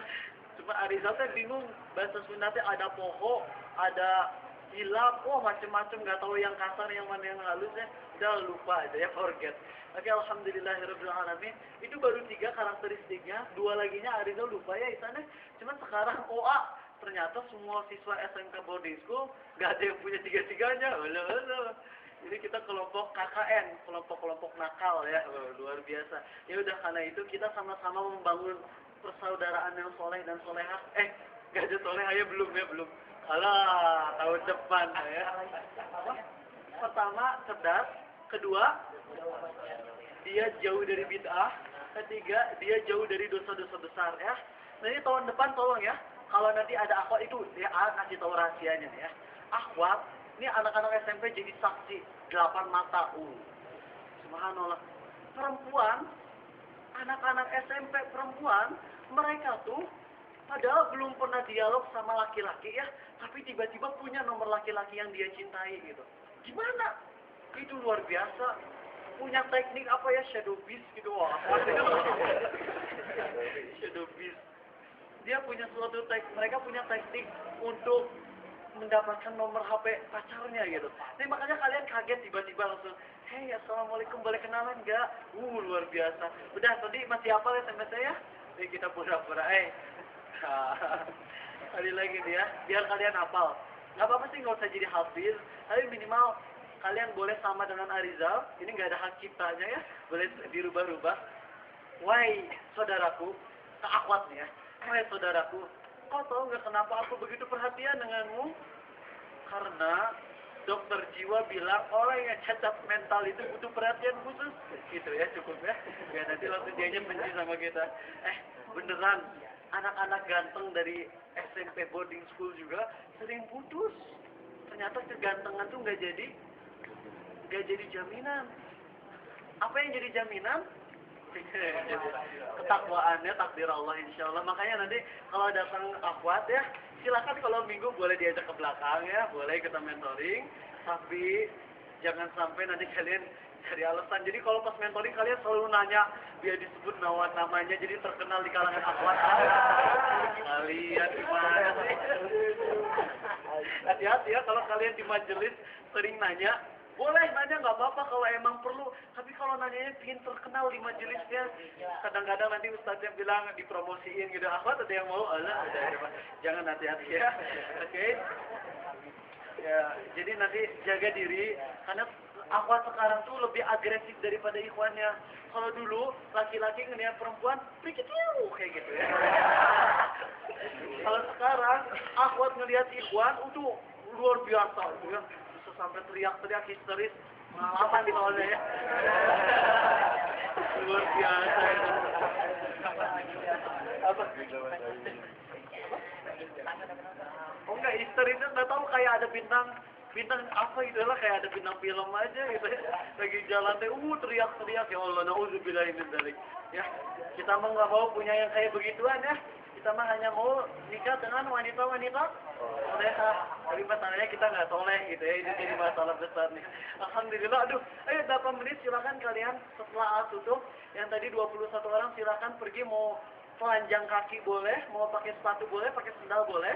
Speaker 1: Cuma Arizal teh bingung bahasa Sunda teh ada poho, ada hilaf, macem-macem nggak tahu yang kasar yang mana yang halus ya. Udah lupa aja ya, forget. Oke, alhamdulillahirabbil alamin. Itu baru 3 karakteristiknya, 2 laginya Arizal lupa ya isane. Cuman sekarang OA ternyata semua siswa SMK boarding school nggak ada yang punya 3-3-nya. Jadi kita kelompok KKN, kelompok-kelompok nakal ya, luar biasa. Ya udah, karena itu kita sama-sama membangun persaudaraan yang soleh dan solehah. Nggak ada solehah ya, belum. Alah, tahun depan ya. Pertama, cerdas. Kedua, dia jauh dari bid'ah. Ketiga, dia jauh dari dosa-dosa besar ya. Nah ini tahun depan tolong ya, kalau nanti ada akhwat itu, dia kasih tahu rahasianya nih ya. Akhwat, ini anak-anak SMP jadi saksi 8 mata. Subhanallah. Perempuan, anak-anak SMP perempuan, mereka tuh padahal belum pernah dialog sama laki-laki ya, tapi tiba-tiba punya nomor laki-laki yang dia cintai gitu. Gimana? Itu luar biasa. Punya teknik apa ya, shadow beast gitu. Shadow beast. Dia punya suatu mereka punya teknik untuk mendapatkan nomor HP pacarnya gitu. Nah makanya kalian kaget tiba-tiba langsung, hey assalamualaikum, boleh kenalan nggak? Luar biasa. Udah tadi masih hafal SMS saya? Jadi kita pura-pura. Kali lagi nih ya, biar kalian hafal. Nggak apa-apa sih nggak usah jadi hafiz, tapi minimal kalian boleh sama dengan Arizal. Ini nggak ada hak ciptanya ya, boleh dirubah-rubah. Wahai saudaraku, keakwat nih ya. Wahai saudaraku, kau tahu nggak kenapa aku begitu perhatian denganmu? Karena dokter jiwa bilang orang yang cacat mental itu butuh perhatian khusus. Gitu ya, cukup ya. Ya nanti langsung dianya benci sama kita. Beneran, anak-anak ganteng dari SMP boarding school juga sering putus. Ternyata kegantengan tuh nggak jadi jaminan. Apa yang jadi jaminan? Ketakwaannya, takdir Allah insyaallah. Makanya nanti kalau datang akhwat ya, silakan kalau minggu boleh diajak ke belakang ya, boleh kita mentoring, tapi jangan sampai nanti kalian cari alasan. Jadi kalau pas mentoring kalian selalu nanya biar disebut namanya, jadi terkenal di kalangan akhwat. Kalian gimana sih? Hati-hati ya kalau kalian di majelis sering nanya. Boleh nanya, nggak apa-apa kalau emang perlu. Tapi kalau nanyanya ingin terkenal di majelisnya, kadang-kadang nanti ustaznya bilang dipromosiin gitu. Akhwat ada yang mau? Jangan, hati-hati ya. Oke. Ya, jadi nanti jaga diri. Karena akhwat sekarang tuh lebih agresif daripada ikhwannya. Kalau dulu laki-laki ngeliat perempuan, kayak gitu ya. Kalau sekarang akhwat ngeliat ikhwan, itu luar biasa gitu ya. Sampai teriak-teriak histeris, pengalaman soalnya ya. Luar biasa itu. Apa? Oh enggak, histerisnya nggak tahu, kayak ada bintang apa gitu lah, kayak ada bintang film aja gitu ya. Lagi jalan teh, teriak-teriak, ya Allah, nauzubillahi min dzalik. Ya, kita mau nggak mau punya yang kayak begituan ya. Kita kita mah hanya mau nikah dengan wanita-wanita soleha. Tapi masalahnya kita nggak soleh gitu ya, ini jadi masalah besar nih. Alhamdulillah, aduh, ayo 8 menit silakan kalian setelah tutup. Yang tadi 21 orang silakan pergi, mau telanjang kaki boleh, mau pakai sepatu boleh, pakai sendal boleh.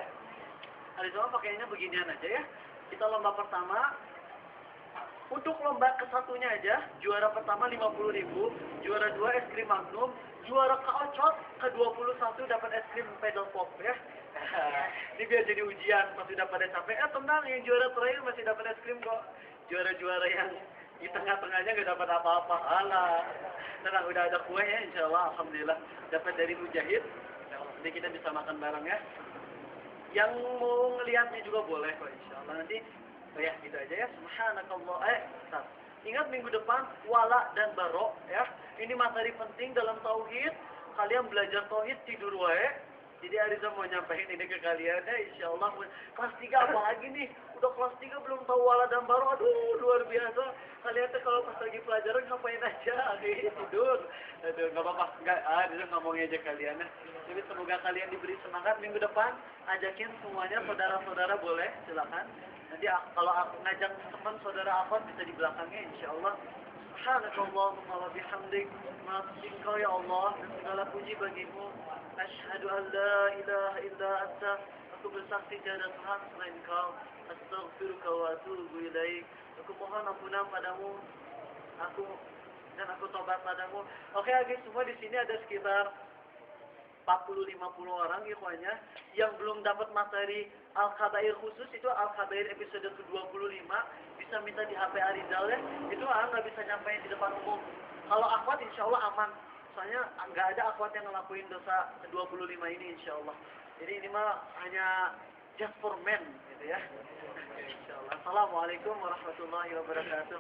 Speaker 1: Hari semua pakainya beginian aja ya. Kita lomba pertama. Untuk lomba kesatunya aja, juara pertama 50.000, juara 2 es krim Magnum, juara keocot ke-21 dapat es krim pedal pop ya. Ini biar jadi ujian, pas sudah pada capek, tenang, yang juara terakhir masih dapat es krim kok. Juara-juara yang di tengah-tengahnya gak dapat apa-apa. Alah, tenang, udah ada kuenya insya Allah, alhamdulillah. Dapat dari Mujahid, nanti kita bisa makan bareng ya. Yang mau ngelihatnya juga boleh kok insya Allah nanti. Oh ya, gitu aja ya. Subhanakallah. Ingat minggu depan wala dan barok ya. Ini materi penting dalam tauhid. Kalian belajar tauhid tidur wae. Jadi Ariza mau nyampein ini ke kalian ya, insya Allah. Kelas 3 apalagi nih? Udah kelas 3 belum tahu wala dan barok. Aduh, luar biasa. Kalian tuh kalau pas lagi pelajaran ngapain aja? Tidur. Aduh, nggak apa-apa. Ariza nggak mau ngejek kalian ya. Jadi semoga kalian diberi semangat minggu depan. Ajakin semuanya, saudara-saudara boleh, silakan. Nanti kalau aku ngajak teman saudara Afan bisa di belakangnya insyaallah. Subhanakallahumma wa bihamdik, maaf engkau ya Allah, dan segala puji bagimu. Asyhadu an la ilaha illa anta, aku bersaksi tiada Tuhan selain Engkau. Astaghfiruka wa atubu ilaik. Aku mohon ampunan padamu. Aku tobat padamu. Oke, guys, semua di sini ada sekitar 40-50 orang ikhwanya yang belum dapat materi Al-Khabair khusus. Itu Al-Khabair episode ke-25, bisa minta di HP Arizal ya. Itu nggak bisa nyampein di depan umum. Kalau akhwat insya Allah aman, soalnya nggak ada akhwat yang ngelakuin dosa 25 ini insya Allah. Jadi ini mah hanya just for men gitu ya. Insya Allah. Assalamualaikum warahmatullahi wabarakatuh.